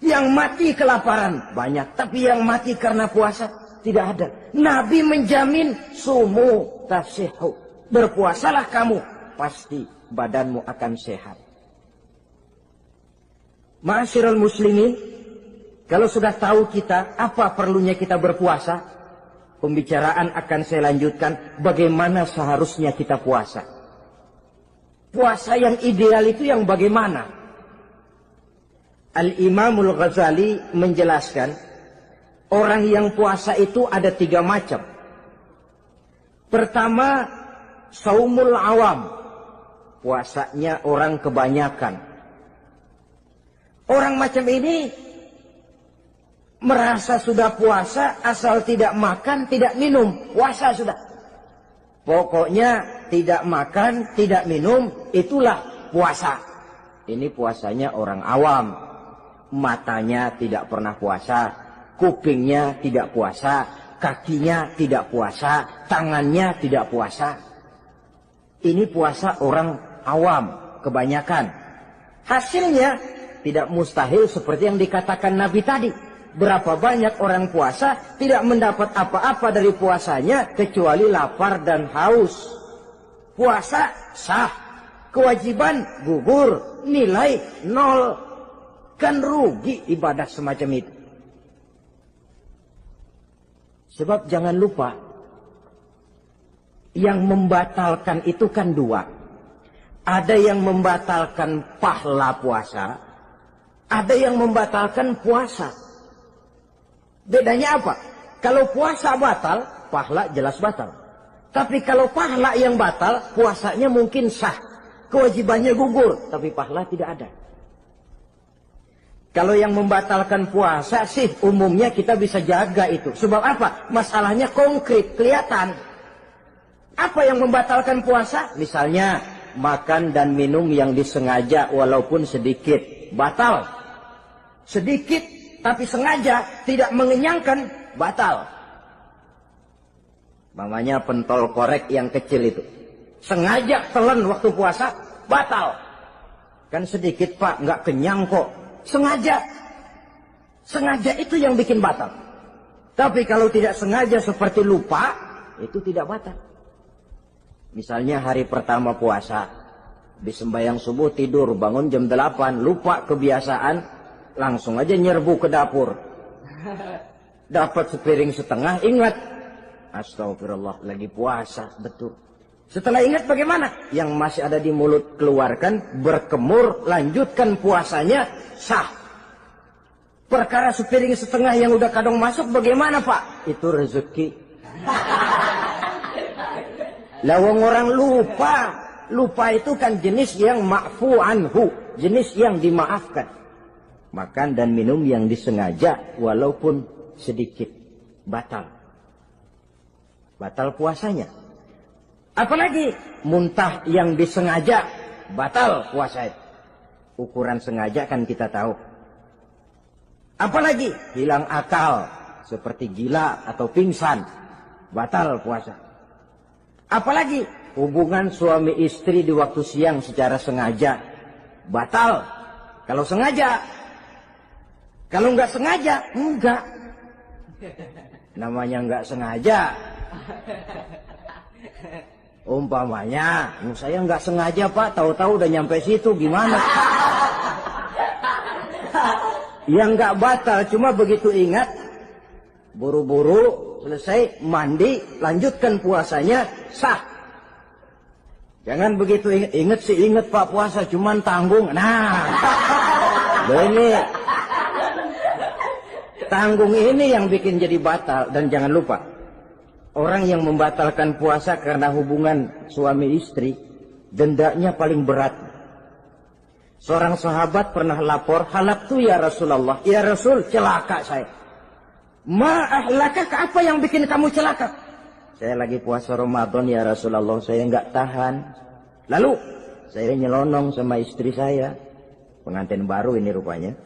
Yang mati kelaparan banyak, tapi yang mati karena puasa tidak ada. Nabi menjamin sumu tasihhu. Berpuasalah kamu, pasti badanmu akan sehat. Ma'asyiral muslimin, kalau sudah tahu kita apa perlunya kita berpuasa, pembicaraan akan saya lanjutkan bagaimana seharusnya kita puasa. Puasa yang ideal itu yang bagaimana? Al-Imamul Ghazali menjelaskan orang yang puasa itu ada 3 macam. Pertama, saumul awam. Puasanya orang kebanyakan. Orang macam ini merasa sudah puasa asal tidak makan, tidak minum. Puasa sudah. Pokoknya tidak makan, tidak minum, itulah puasa. Ini puasanya orang awam. Matanya tidak pernah puasa. Kupingnya tidak puasa, kakinya tidak puasa, tangannya tidak puasa. Ini puasa orang awam, kebanyakan. Hasilnya tidak mustahil seperti yang dikatakan Nabi tadi. Berapa banyak orang puasa tidak mendapat apa-apa dari puasanya kecuali lapar dan haus. Puasa sah, kewajiban gugur, nilai 0. Kan rugi ibadah semacam itu. Sebab jangan lupa, yang membatalkan itu kan 2. Ada yang membatalkan pahala puasa, ada yang membatalkan puasa. Bedanya apa? Kalau puasa batal, pahala jelas batal. Tapi kalau pahala yang batal, puasanya mungkin sah. Kewajibannya gugur, tapi pahala tidak ada. Kalau yang membatalkan puasa sih umumnya kita bisa jaga itu. Sebab apa? Masalahnya konkret, kelihatan. Apa yang membatalkan puasa? Misalnya makan dan minum yang disengaja walaupun sedikit. Batal. Sedikit tapi sengaja tidak mengenyangkan, batal. Mamanya pentol korek yang kecil itu. Sengaja telan waktu puasa, batal. Kan sedikit pak, nggak kenyang kok. Sengaja. Sengaja itu yang bikin batal. Tapi kalau tidak sengaja seperti lupa, itu tidak batal. Misalnya hari pertama puasa, di sembahyang subuh tidur, bangun jam 8, lupa kebiasaan, langsung aja nyerbu ke dapur. Dapat sepiring setengah, ingat. Astagfirullah, lagi puasa, betul. Setelah ingat bagaimana? Yang masih ada di mulut keluarkan, berkemur, lanjutkan puasanya, sah. Perkara sepiring setengah yang udah kadang masuk bagaimana Pak? Itu rezeki. Lawang orang lupa. Lupa itu kan jenis yang ma'fu anhu. Jenis yang dimaafkan. Makan dan minum yang disengaja walaupun sedikit. Batal. Batal puasanya. Apalagi muntah yang disengaja. Batal puasa. Ukuran sengaja kan kita tahu. Apalagi hilang akal. Seperti gila atau pingsan. Batal puasa. Apalagi hubungan suami istri di waktu siang secara sengaja. Batal. Kalau sengaja. Kalau nggak sengaja, enggak. Namanya nggak sengaja. Umpamanya, saya nggak sengaja Pak, tahu-tahu udah nyampe situ, gimana? Yang nggak batal, cuma begitu ingat, buru-buru selesai mandi, lanjutkan puasanya, sah. Jangan begitu ingat sih ingat Pak puasa, cuman tanggung. Nah, ini tanggung ini yang bikin jadi batal. Dan jangan lupa, orang yang membatalkan puasa karena hubungan suami istri, dendanya paling berat. Seorang sahabat pernah lapor, halaktu ya Rasulullah. Ya Rasul, celaka saya. Ma'ahlakak, apa yang bikin kamu celaka? Saya lagi puasa Ramadan ya Rasulullah, saya nggak tahan. Lalu, saya nyelonong sama istri saya. Pengantin baru ini rupanya.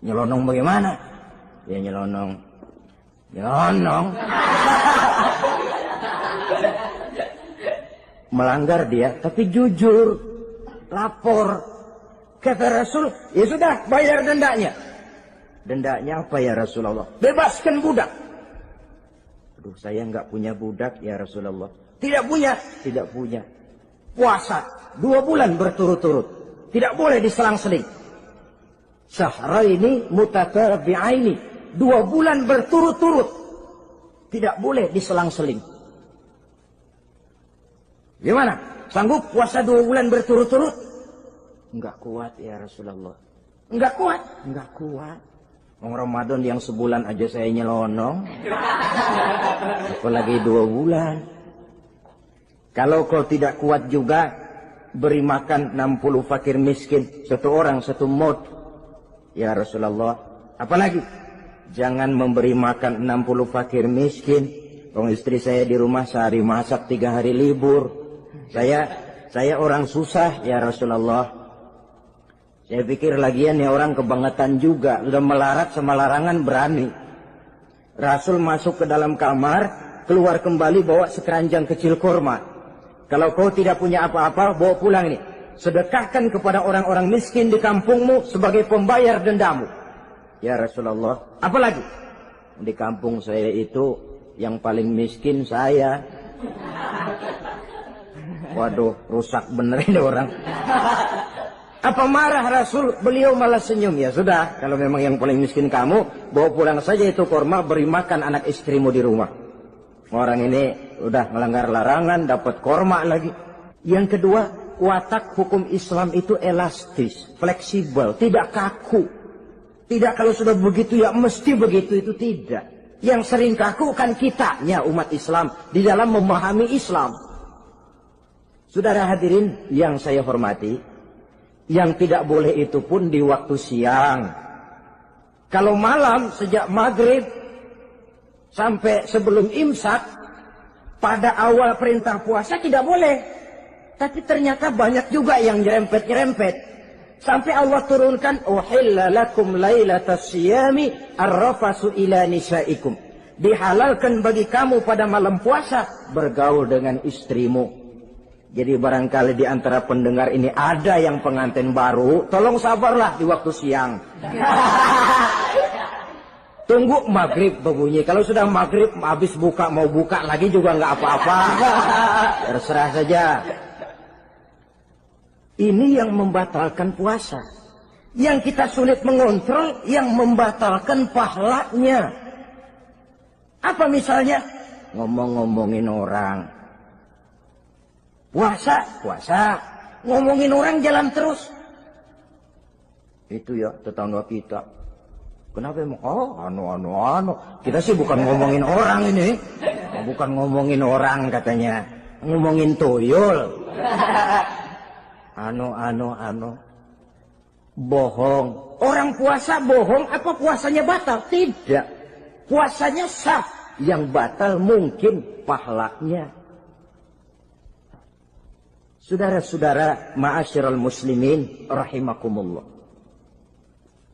Nyelonong bagaimana? Ya nyelonong. Melanggar dia, tapi jujur. Lapor. Kata Rasul, ya sudah, bayar dendanya. Dendanya apa ya Rasulullah? Bebaskan budak. Aduh, saya nggak punya budak ya Rasulullah. Tidak punya? Tidak punya. Puasa 2 bulan berturut-turut. Tidak boleh diselang-seling. Syahraini mutatabi'aini. 2 bulan berturut-turut. Tidak boleh diselang-seling. Gimana? Sanggup puasa 2 bulan berturut-turut? Enggak kuat ya Rasulullah. Enggak kuat? Enggak kuat. Ramadan yang sebulan aja saya nyelonong. Apalagi 2 bulan. Kalau kau tidak kuat juga, beri makan 60 fakir miskin. 1 orang 1 mod. Ya Rasulullah. Apalagi? Jangan memberi makan 60 fakir miskin. Kalau istri saya di rumah sehari masak 3 hari libur. Saya orang susah ya Rasulullah. Saya pikir lagian ya orang kebangetan juga. Sudah melarat sama larangan berani. Rasul masuk ke dalam kamar, keluar kembali bawa sekeranjang kecil kurma. Kalau kau tidak punya apa-apa, bawa pulang ini. Sedekahkan kepada orang-orang miskin di kampungmu sebagai pembayar dendamu. Ya Rasulullah. Apalagi? Di kampung saya itu yang paling miskin saya. Waduh, rusak bener ini orang. Apa marah Rasul? Beliau malah senyum. Ya sudah, kalau memang yang paling miskin kamu, bawa pulang saja itu kurma, beri makan anak istrimu di rumah. Orang ini udah melanggar larangan, dapat kurma lagi. Yang kedua, watak hukum Islam itu elastis, fleksibel, tidak kaku. Tidak kalau sudah begitu ya mesti begitu, itu tidak. Yang sering kaku kan kitanya umat Islam di dalam memahami Islam. Saudara hadirin yang saya hormati, yang tidak boleh itu pun di waktu siang. Kalau malam sejak maghrib sampai sebelum imsak, pada awal perintah puasa tidak boleh. Tapi ternyata banyak juga yang nyerempet-nyerempet. Sampai Allah turunkan, uhilla lakum lailatas siyami arrafasu ila nisaikum. Dihalalkan bagi kamu pada malam puasa bergaul dengan istrimu. Jadi barangkali di antara pendengar ini ada yang pengantin baru, tolong sabarlah di waktu siang. Tunggu maghrib berbunyi. Kalau sudah maghrib habis buka, mau buka lagi juga nggak apa-apa. Terserah saja. Ini yang membatalkan puasa. Yang kita sulit mengontrol, yang membatalkan pahalanya. Apa misalnya? Ngomong-ngomongin orang. Puasa. Ngomongin orang jalan terus. Itu ya tetangga kita. Kenapa emang? Oh, kita sih bukan ngomongin orang ini. Bukan ngomongin orang katanya. Ngomongin tuyul. Bohong. Orang puasa bohong, apa puasanya batal? Tidak. Puasanya sah. Yang batal mungkin pahalanya. Saudara-saudara, ma'asyiral muslimin rahimakumullah.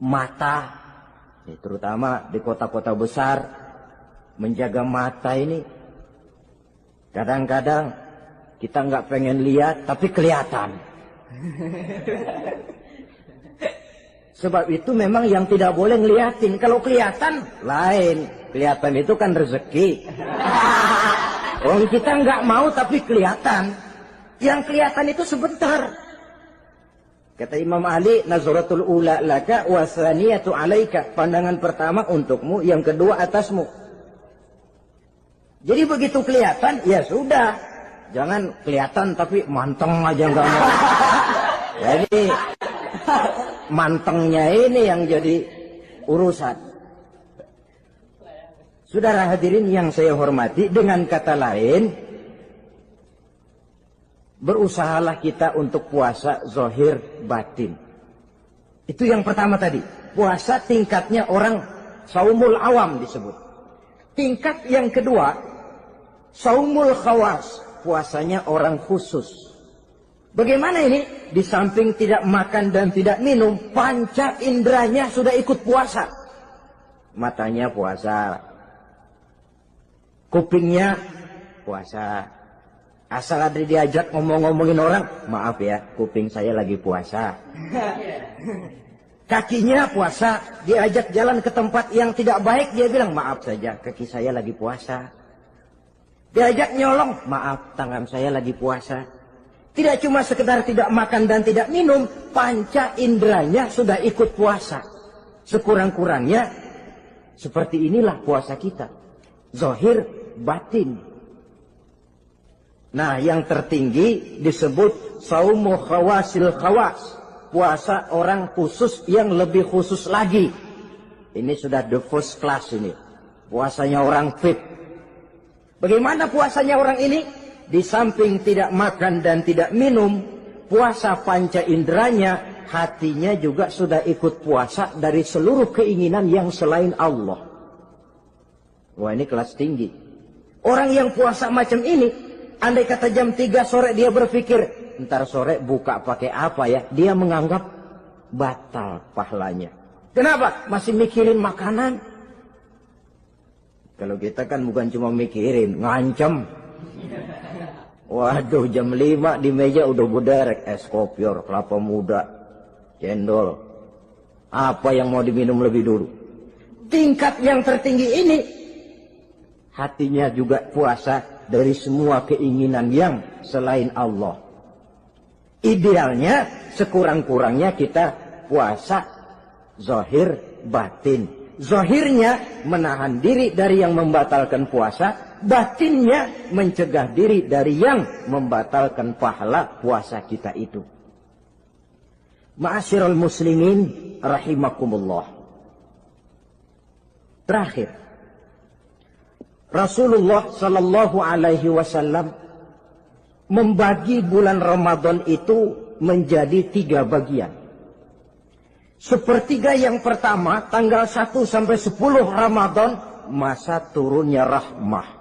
Mata, terutama di kota-kota besar, menjaga mata ini. Kadang-kadang kita nggak pengen lihat, tapi kelihatan. Sebab itu memang yang tidak boleh ngeliatin. Kalau kelihatan, lain. Kelihatan itu kan rezeki. Orang kita nggak mau tapi kelihatan. Yang kelihatan itu sebentar. Kata Imam Ali, nazaratul ula laka wa tsaniyatu alaika. Pandangan pertama untukmu, yang kedua atasmu. Jadi begitu kelihatan, ya sudah. Jangan kelihatan tapi manteng aja nggak mau. Jadi mantengnya ini yang jadi urusan. Saudara hadirin yang saya hormati, dengan kata lain, berusahalah kita untuk puasa zahir batin. Itu yang pertama tadi. Puasa tingkatnya orang saumul awam disebut. Tingkat yang kedua, saumul khawas. Puasanya orang khusus. Bagaimana ini? Di samping tidak makan dan tidak minum, panca inderanya sudah ikut puasa. Matanya puasa. Kupingnya puasa. Asal ada diajak ngomong-ngomongin orang, maaf ya, kuping saya lagi puasa. Kakinya puasa, diajak jalan ke tempat yang tidak baik, dia bilang, maaf saja, kaki saya lagi puasa. Diajak nyolong, maaf, tangan saya lagi puasa. Tidak cuma sekedar tidak makan dan tidak minum, panca inderanya sudah ikut puasa. Sekurang-kurangnya, seperti inilah puasa kita. Zahir, batin. Nah, yang tertinggi disebut saumu khawasil khawas. Puasa orang khusus yang lebih khusus lagi. Ini sudah the first class ini. Puasanya orang fit. Bagaimana puasanya orang ini? Di samping tidak makan dan tidak minum, puasa panca inderanya, hatinya juga sudah ikut puasa dari seluruh keinginan yang selain Allah. Wah, ini kelas tinggi. Orang yang puasa macam ini, andai kata jam 3 sore dia berpikir, ntar sore buka pakai apa ya? Dia menganggap batal pahalanya. Kenapa? Masih mikirin makanan. Kalau kita kan bukan cuma mikirin, ngancem. Waduh, jam 5 di meja udah berderek es kopior, kelapa muda, cendol. Apa yang mau diminum lebih dulu? Tingkat yang tertinggi ini, hatinya juga puasa dari semua keinginan yang selain Allah. Idealnya sekurang-kurangnya kita puasa zahir batin. Zahirnya menahan diri dari yang membatalkan puasa, batinnya mencegah diri dari yang membatalkan pahala puasa kita itu. Ma'asyiral muslimin rahimakumullah. Terakhir, Rasulullah sallallahu alaihi wasallam membagi bulan Ramadan itu menjadi 3 bagian. Sepertiga yang pertama, tanggal 1 sampai 10 Ramadan, masa turunnya rahmah.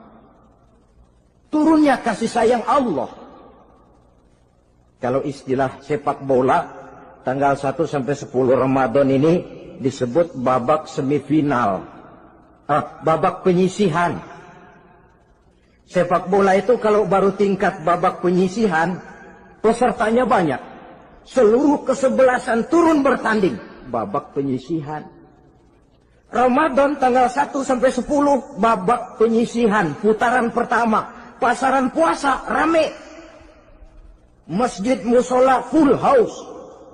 Turunnya kasih sayang Allah. Kalau istilah sepak bola, tanggal 1 sampai 10 Ramadan ini disebut babak semifinal. Babak penyisihan. Sepak bola itu kalau baru tingkat babak penyisihan, pesertanya banyak. Seluruh kesebelasan turun bertanding. Babak penyisihan. Ramadan tanggal 1 sampai 10, babak penyisihan. Putaran pertama. Pasaran puasa rame. Masjid musola full house.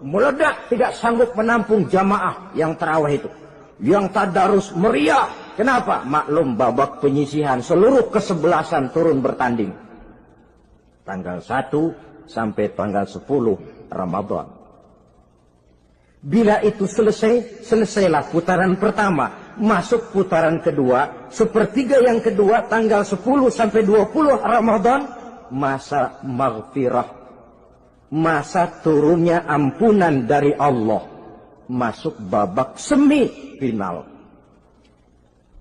Meledak, tidak sanggup menampung jamaah yang tarawih itu. Yang tadarus meriah. Kenapa? Maklum babak penyisihan. Seluruh kesebelasan turun bertanding. Tanggal 1 sampai tanggal 10 Ramadan. Bila itu selesai, selesailah putaran pertama. Masuk putaran kedua, sepertiga yang kedua, tanggal 10 sampai 20 Ramadan, masa maghfirah. Masa turunnya ampunan dari Allah. Masuk babak semifinal.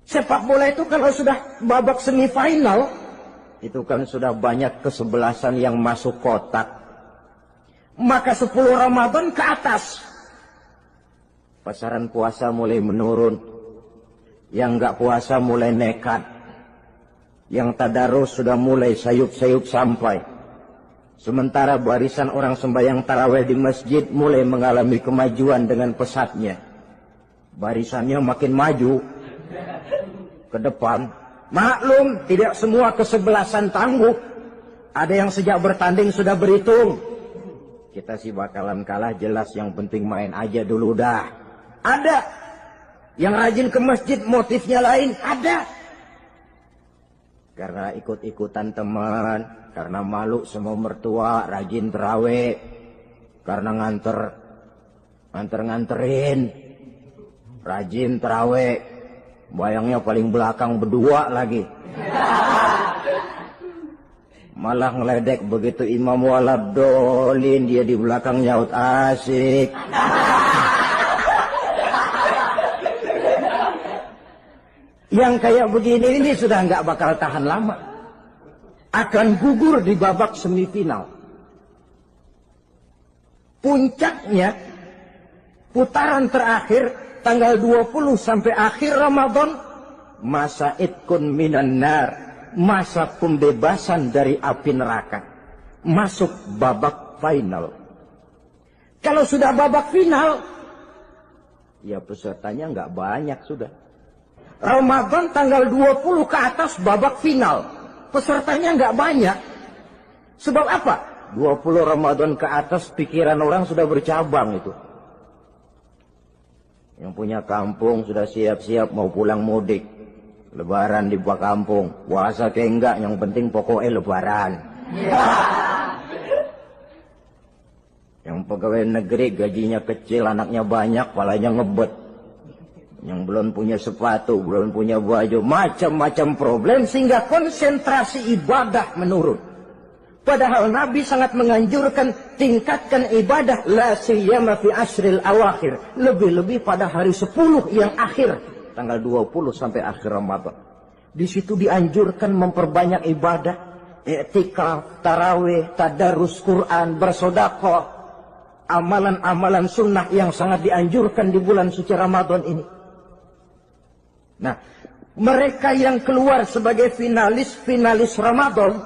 Sepak bola itu kalau sudah babak semifinal, itu kan sudah banyak kesebelasan yang masuk kotak. Maka 10 Ramadan ke atas, pasaran puasa mulai menurun. Yang enggak puasa mulai nekat. Yang tadarus sudah mulai sayup-sayup sampai. Sementara barisan orang sembahyang tarawih di masjid mulai mengalami kemajuan dengan pesatnya. Barisannya makin maju ke depan. Maklum, tidak semua kesebelasan tangguh. Ada yang sejak bertanding sudah berhitung. Kita sih bakalan kalah jelas, yang penting main aja dulu dah. Ada yang rajin ke masjid, motifnya lain, ada. Karena ikut-ikutan teman, karena malu sama mertua, rajin terawih. Karena nganterin, rajin terawih. Bayangnya paling belakang berdua lagi. Malah ngeledek begitu imam waladolin, dia di belakang nyaut asik. Yang kayak begini ini sudah nggak bakal tahan lama. Akan gugur di babak semifinal. Puncaknya, putaran terakhir, tanggal 20 sampai akhir Ramadan, masa itkun minan nar, masa pembebasan dari api neraka. Masuk babak final. Kalau sudah babak final, ya pesertanya nggak banyak sudah. Ramadan tanggal 20 ke atas babak final. Pesertanya nggak banyak. Sebab apa? 20 Ramadan ke atas pikiran orang sudah bercabang itu. Yang punya kampung sudah siap-siap mau pulang mudik. Lebaran di buah kampung. Puasa kayak enggak, yang penting pokoknya lebaran. Yang pegawai negeri gajinya kecil, anaknya banyak, palanya ngebet. Yang belum punya sepatu, belum punya baju, macam-macam problem, sehingga konsentrasi ibadah menurun. Padahal Nabi sangat menganjurkan tingkatkan ibadah, la siyama fi ashril awakhir, lebih-lebih pada hari 10 yang akhir, tanggal 20 sampai akhir Ramadan. Di situ dianjurkan memperbanyak ibadah, i'tikaf, tarawih, tadarus Quran, bersedekah, amalan-amalan sunnah yang sangat dianjurkan di bulan suci Ramadan ini. Nah, mereka yang keluar sebagai finalis Ramadan,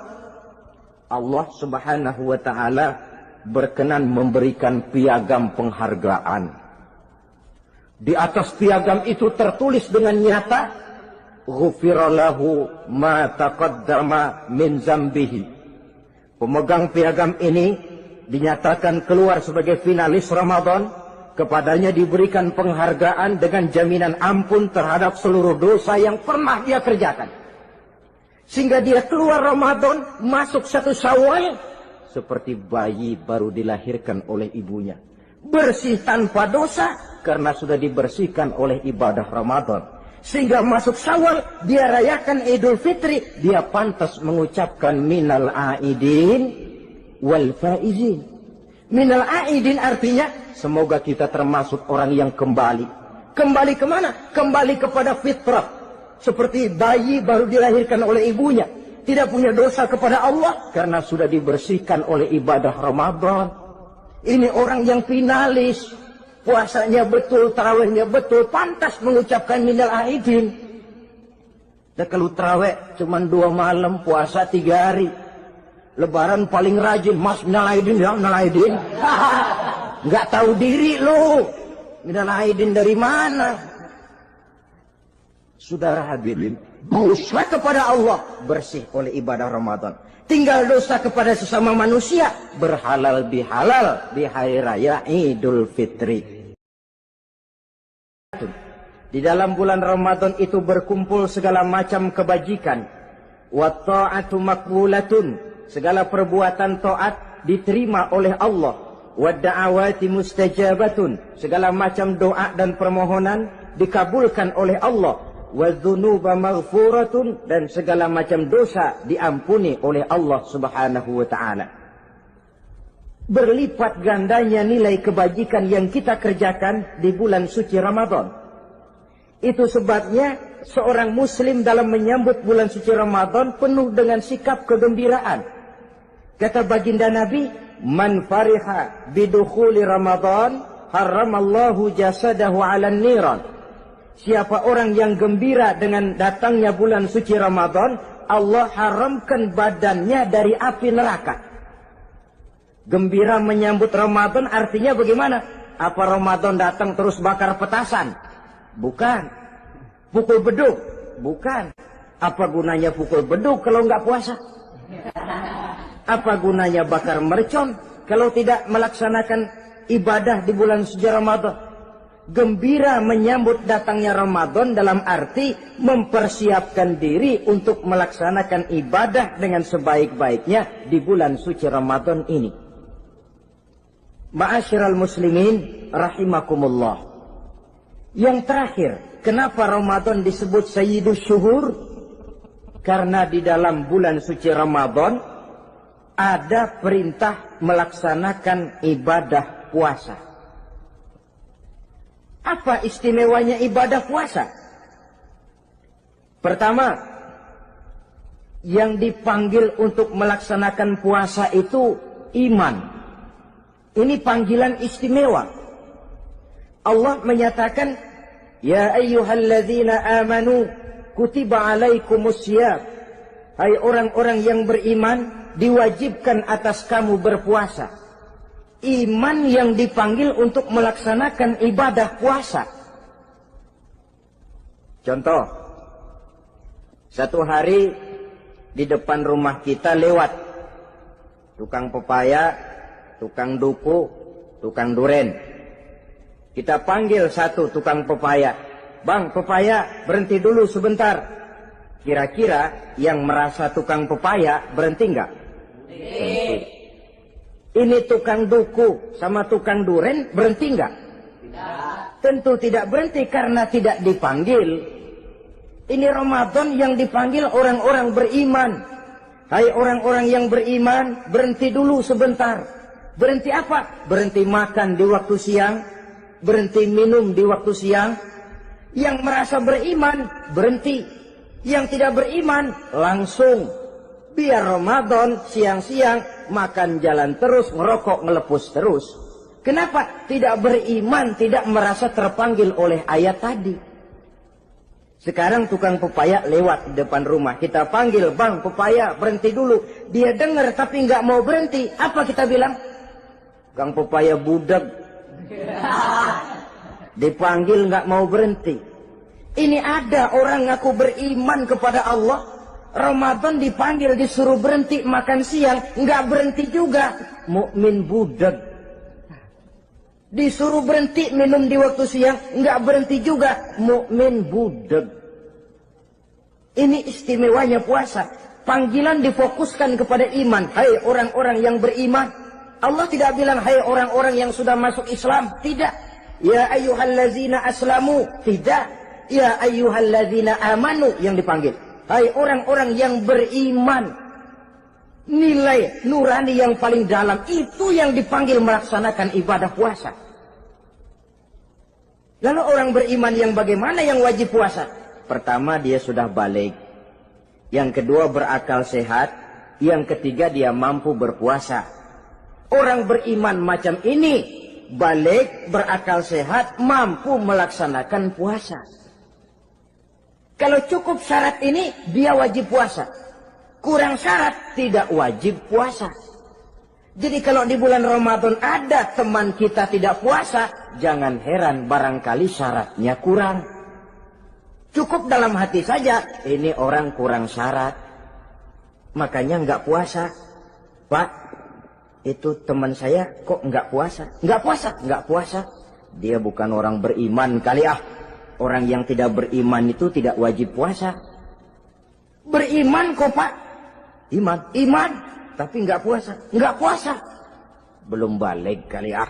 Allah Subhanahu wa ta'ala berkenan memberikan piagam penghargaan. Di atas piagam itu tertulis dengan nyata, ghufira lahu ma taqaddama min zambihi. Pemegang piagam ini dinyatakan keluar sebagai finalis Ramadan. Kepadanya diberikan penghargaan dengan jaminan ampun terhadap seluruh dosa yang pernah dia kerjakan. Sehingga dia keluar Ramadan, masuk 1 Syawal, seperti bayi baru dilahirkan oleh ibunya. Bersih tanpa dosa, karena sudah dibersihkan oleh ibadah Ramadan. Sehingga masuk Syawal, dia rayakan Idul Fitri, dia pantas mengucapkan minal aidin wal faizin. Minal aidin artinya, semoga kita termasuk orang yang kembali. Kembali kemana? Kembali kepada fitrah. Seperti bayi baru dilahirkan oleh ibunya. Tidak punya dosa kepada Allah, karena sudah dibersihkan oleh ibadah Ramadan. Ini orang yang finalis. Puasanya betul, tarawihnya betul, pantas mengucapkan minal aidin. Dan kalau tarawih cuma 2 malam, puasa 3 hari. Lebaran paling rajin, mas minal aidin ya, minal aidin. Nggak tahu diri lu. Minal aidin dari mana? Saudara hadirin, dosa kepada Allah bersih oleh ibadah Ramadan. Tinggal dosa kepada sesama manusia, berhalal bihalal di hari raya Idul Fitri. Di dalam bulan Ramadan itu berkumpul segala macam kebajikan. Wa ta'atu maqbulatun, segala perbuatan taat diterima oleh Allah. wa da'awati mustajabatun, segala macam doa dan permohonan dikabulkan oleh Allah, wa dzunuba maghfuratun, dan segala macam dosa diampuni oleh Allah Subhanahu wa taala. Berlipat gandanya nilai kebajikan yang kita kerjakan di bulan suci Ramadan. Itu sebabnya seorang muslim dalam menyambut bulan suci Ramadan penuh dengan sikap kegembiraan. Kata baginda Nabi, man fariha bidukhuli Ramadan haramallahu jasadahu 'alan niran. Siapa orang yang gembira dengan datangnya bulan suci Ramadan, Allah haramkan badannya dari api neraka. Gembira menyambut Ramadan artinya bagaimana? Apa Ramadan datang terus bakar petasan? Bukan. Pukul beduk? Bukan. Apa gunanya pukul beduk kalau nggak puasa? Apa gunanya bakar mercon kalau tidak melaksanakan ibadah di bulan suci Ramadan? Gembira menyambut datangnya Ramadan dalam arti mempersiapkan diri untuk melaksanakan ibadah dengan sebaik-baiknya di bulan suci Ramadan ini. Ma'asyiral muslimin rahimakumullah. Yang terakhir, kenapa Ramadan disebut Sayyidus Syuhur? Karena di dalam bulan suci Ramadan ada perintah melaksanakan ibadah puasa. Apa istimewanya ibadah puasa? Pertama, yang dipanggil untuk melaksanakan puasa itu iman. Ini panggilan istimewa. Allah menyatakan, ya ayyuhalladzina amanu kutiba alaikumussyam. Hai orang-orang yang beriman, diwajibkan atas kamu berpuasa. Iman yang dipanggil untuk melaksanakan ibadah puasa. Contoh, satu hari di depan rumah kita lewat tukang pepaya, tukang duku, tukang duren. Kita panggil satu tukang pepaya. Bang, pepaya, berhenti dulu sebentar. Kira-kira yang merasa tukang pepaya berhenti enggak? Berhenti. Ini tukang duku sama tukang duren berhenti enggak? Tidak. Tentu tidak berhenti karena tidak dipanggil. Ini Ramadan yang dipanggil orang-orang beriman. Hai orang-orang yang beriman, berhenti dulu sebentar. Berhenti apa? Berhenti makan di waktu siang, berhenti minum di waktu siang. Yang merasa beriman, berhenti. Yang tidak beriman, langsung. Biar Ramadan siang-siang makan jalan terus, ngerokok, ngelepus terus. Kenapa? Tidak beriman, tidak merasa terpanggil oleh ayat tadi. Sekarang tukang pepaya lewat di depan rumah. Kita panggil, bang pepaya berhenti dulu. Dia dengar tapi nggak mau berhenti. Apa kita bilang? Kang pepaya budak. Dipanggil nggak mau berhenti. Ini ada orang ngaku beriman kepada Allah. Ramadan dipanggil disuruh berhenti makan siang, nggak berhenti juga. Mukmin budak. Disuruh berhenti minum di waktu siang, nggak berhenti juga. Mukmin budak. Ini istimewanya puasa. Panggilan difokuskan kepada iman. Hai orang-orang yang beriman. Allah tidak bilang hai orang-orang yang sudah masuk Islam. Tidak. Ya ayyuhallazina aslamu. Tidak. Ya ayyuhallazina amanu yang dipanggil. Hai orang-orang yang beriman. Nilai nurani yang paling dalam itu yang dipanggil melaksanakan ibadah puasa. Lalu orang beriman yang bagaimana yang wajib puasa? Pertama, dia sudah balik. Yang kedua, berakal sehat. Yang ketiga, dia mampu berpuasa. Orang beriman macam ini, balik, berakal sehat, mampu melaksanakan puasa. Kalau cukup syarat ini, dia wajib puasa. Kurang syarat, tidak wajib puasa. Jadi kalau di bulan Ramadan ada teman kita tidak puasa, jangan heran barangkali syaratnya kurang. Cukup dalam hati saja, ini orang kurang syarat. Makanya nggak puasa. Pak, itu teman saya kok nggak puasa? Nggak puasa, nggak puasa. Dia bukan orang beriman kali ah. Orang yang tidak beriman itu tidak wajib puasa. Beriman kok Pak? Iman, tapi nggak puasa, nggak puasa. belum balik kali ah.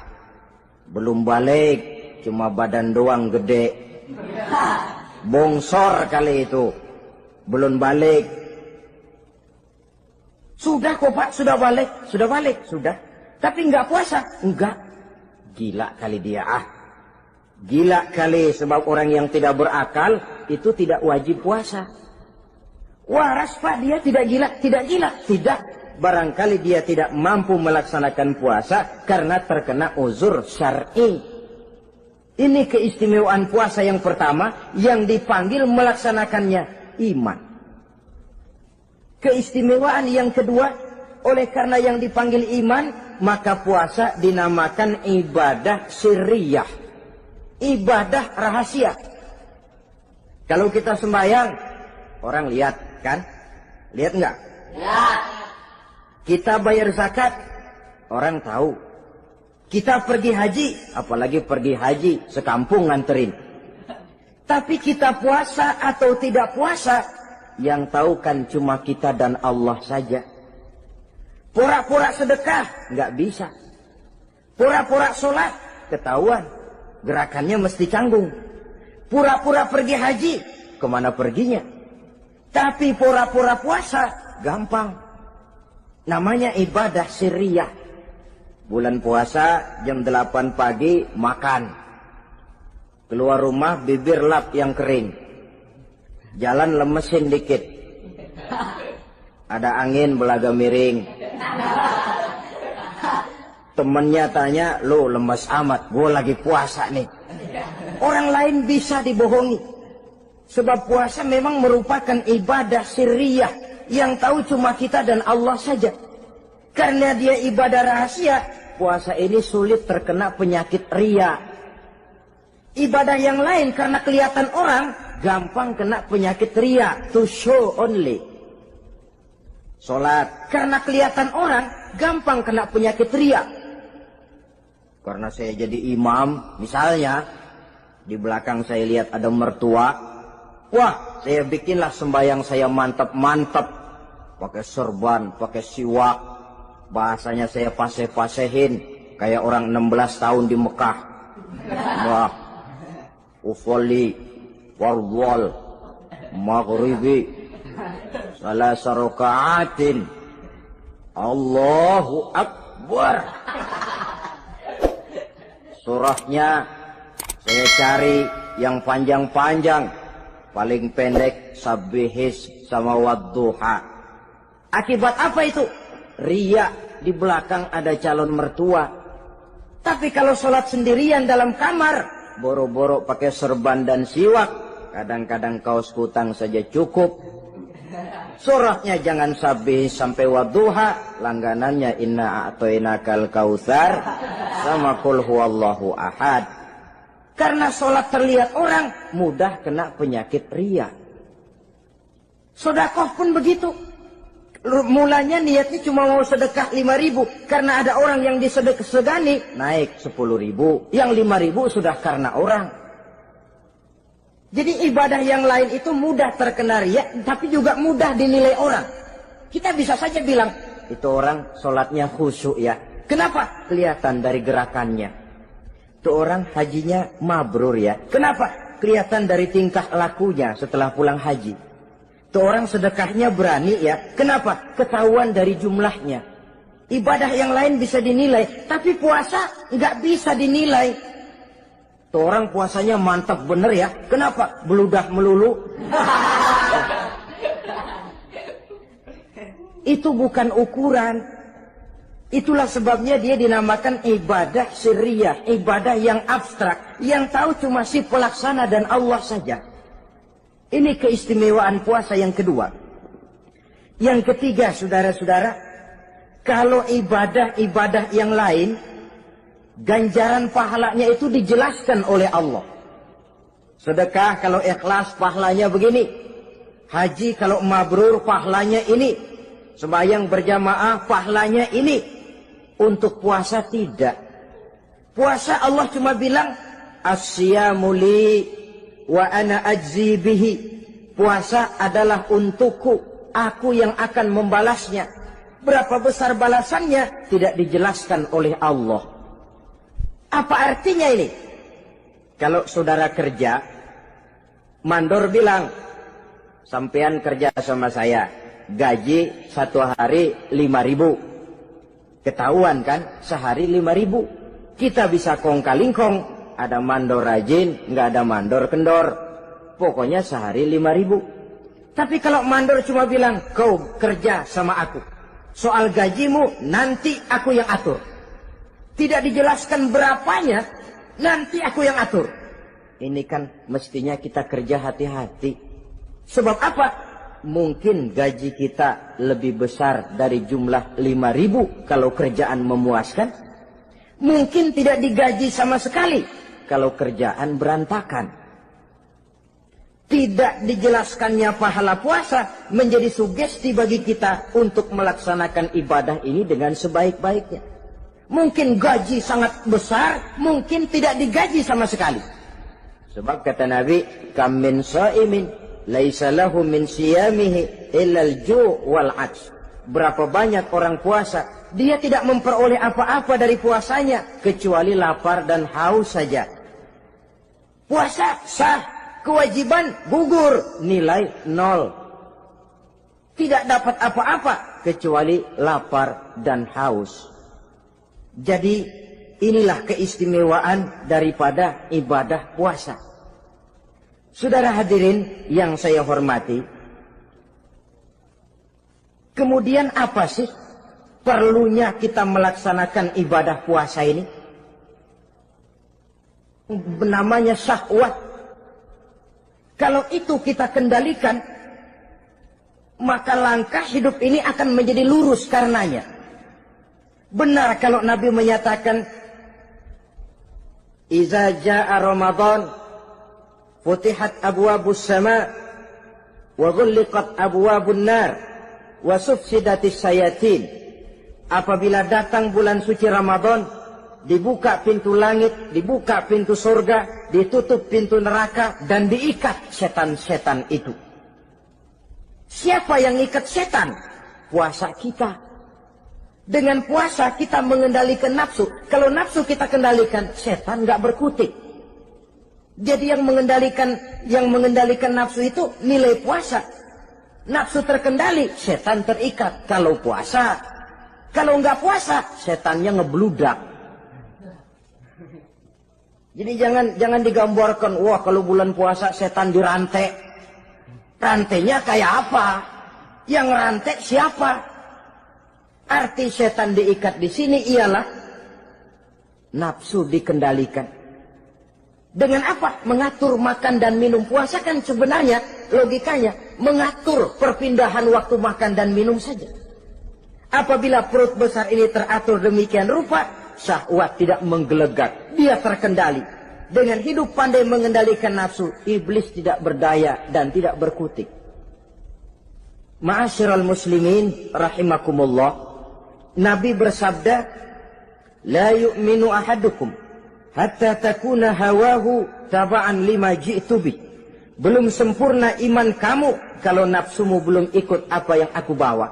Belum balik, cuma badan doang gede. Bongsor kali itu. Belum balik. Sudah kok Pak, sudah balik. Sudah balik, sudah. Tapi enggak puasa? Enggak. Gila kali dia ah. Gila kali, sebab orang yang tidak berakal itu tidak wajib puasa. Waras Pak, dia tidak gila? Tidak gila? Tidak. Barangkali dia tidak mampu melaksanakan puasa karena terkena uzur syar'i. Ini keistimewaan puasa yang pertama yang dipanggil melaksanakannya iman. Keistimewaan yang kedua, oleh karena yang dipanggil iman, maka puasa dinamakan ibadah sirriyah. Ibadah rahasia. Kalau kita sembahyang, orang lihat kan? Lihat enggak? Lihat. Kita bayar zakat, orang tahu. Kita pergi haji, apalagi pergi haji, sekampung nganterin. Tapi kita puasa atau tidak puasa, yang tahu kan cuma kita dan Allah saja. Pura-pura sedekah, nggak bisa. Pura-pura sholat, ketahuan. Gerakannya mesti canggung. Pura-pura pergi haji, kemana perginya? Tapi pura-pura puasa, gampang. Namanya ibadah sirriyah. Bulan puasa, jam 8 pagi, makan. Keluar rumah, bibir lap yang kering. Jalan lemesin dikit. Ada angin, belaga miring. Temennya tanya, lo lemes amat, gue lagi puasa nih. Orang lain bisa dibohongi. Sebab puasa memang merupakan ibadah sirriyah yang tahu cuma kita dan Allah saja. Karena dia ibadah rahasia, puasa ini sulit terkena penyakit riya. Ibadah yang lain karena kelihatan orang, gampang kena penyakit riya, to show only. Sholat, karena kelihatan orang, gampang kena penyakit riya. Karena saya jadi imam, misalnya, di belakang saya lihat ada mertua, wah, saya bikinlah sembahyang saya mantap-mantap. Pakai serban, pakai siwak. Bahasanya saya paseh-pasehin. Kayak orang 16 tahun di Mekah. Wah, ufoli, warwal, maghribi, salasa raka'atin. Allahu Akbar. Surahnya saya cari yang panjang-panjang. Paling pendek sabbihis sama wadduha. Akibat apa itu? Riya, di belakang ada calon mertua. Tapi kalau sholat sendirian dalam kamar, boro-boro pakai serban dan siwak, kadang-kadang kaos kutang saja cukup. Surahnya jangan sabbihis sampai wadduha, langganannya inna a'toinakal kautsar sama qul huwallahu ahad. Karena sholat terlihat orang, mudah kena penyakit riya. Sedekah pun begitu. Mulanya niatnya cuma mau sedekah 5.000. Karena ada orang yang disedekahsegani, naik 10.000. Yang 5.000 sudah karena orang. Jadi ibadah yang lain itu mudah terkena riya, tapi juga mudah dinilai orang. Kita bisa saja bilang, itu orang sholatnya khusyuk ya. Kenapa? Kelihatan dari gerakannya. Itu orang hajinya mabrur ya. Kenapa? Kelihatan dari tingkah lakunya setelah pulang haji. Itu orang sedekahnya berani ya. Kenapa? Ketahuan dari jumlahnya. Ibadah yang lain bisa dinilai, tapi puasa nggak bisa dinilai. Itu orang puasanya mantap bener ya. Kenapa? Beludah melulu. Itu bukan ukuran. Itulah sebabnya dia dinamakan ibadah sirriyah, ibadah yang abstrak, yang tahu cuma si pelaksana dan Allah saja. Ini keistimewaan puasa yang kedua. Yang ketiga, saudara-saudara, kalau ibadah-ibadah yang lain, ganjaran pahalanya itu dijelaskan oleh Allah. Sedekah kalau ikhlas pahalanya begini. Haji kalau mabrur pahalanya ini. Sembahyang berjamaah pahalanya ini. Untuk puasa tidak. Puasa Allah cuma bilang, as-siyamu li wa ana ajzi bihi. Puasa adalah untukku, aku yang akan membalasnya. Berapa besar balasannya tidak dijelaskan oleh Allah. Apa artinya ini? Kalau saudara kerja, mandor bilang, sampean kerja sama saya, gaji 1 hari 5.000. Ketahuan kan, sehari 5.000. Kita bisa kong-kalingkong. Ada mandor rajin, nggak ada mandor kendor. Pokoknya sehari 5.000. Tapi kalau mandor cuma bilang, kau kerja sama aku. Soal gajimu nanti aku yang atur. Tidak dijelaskan berapanya, nanti aku yang atur. Ini kan mestinya kita kerja hati-hati. Sebab apa? Mungkin gaji kita lebih besar dari jumlah 5.000 kalau kerjaan memuaskan. Mungkin tidak digaji sama sekali kalau kerjaan berantakan. Tidak dijelaskannya pahala puasa menjadi sugesti bagi kita untuk melaksanakan ibadah ini dengan sebaik-baiknya. Mungkin gaji sangat besar, mungkin tidak digaji sama sekali. Sebab kata Nabi, kam min shaimin laisa lahu min siyamihi illa al-ju' wal 'atsh. Berapa banyak orang puasa, dia tidak memperoleh apa-apa dari puasanya kecuali lapar dan haus saja. Puasa sah, kewajiban gugur, nilai 0. Tidak dapat apa-apa kecuali lapar dan haus. Jadi inilah keistimewaan daripada ibadah puasa. Saudara hadirin yang saya hormati, kemudian apa sih perlunya kita melaksanakan ibadah puasa ini? Namanya syahwat. Kalau itu kita kendalikan, maka langkah hidup ini akan menjadi lurus karenanya. Benar kalau Nabi menyatakan, Iza ja'a Ramadan, futihat abwabus sama, wa ghulliqat abwabun nar, wa sufsidatis sayatin. Apabila datang bulan suci Ramadan, dibuka pintu langit, dibuka pintu surga, ditutup pintu neraka, dan diikat setan-setan itu. Siapa yang ikat setan? Puasa kita. Dengan puasa kita mengendalikan nafsu. Kalau nafsu kita kendalikan, setan nggak berkutik. Jadi yang mengendalikan nafsu itu nilai puasa. Nafsu terkendali, setan terikat. Kalau puasa, kalau nggak puasa, setannya ngebludak. Jadi jangan digambarkan, wah kalau bulan puasa setan dirantai. Rantainya kayak apa? Yang rantai siapa? Arti setan diikat di sini ialah nafsu dikendalikan. Dengan apa? Mengatur makan dan minum. Puasa kan sebenarnya logikanya mengatur perpindahan waktu makan dan minum saja. Apabila perut besar ini teratur demikian rupa, syahwat tidak menggelegak, dia terkendali. Dengan hidup pandai mengendalikan nafsu, iblis tidak berdaya dan tidak berkutik. Ma'asyiral muslimin rahimakumullah, Nabi bersabda, la yu'minu ahadukum hatta takuna hawahu taba'an lima ji'tu bih. Belum sempurna iman kamu kalau nafsumu belum ikut apa yang aku bawa.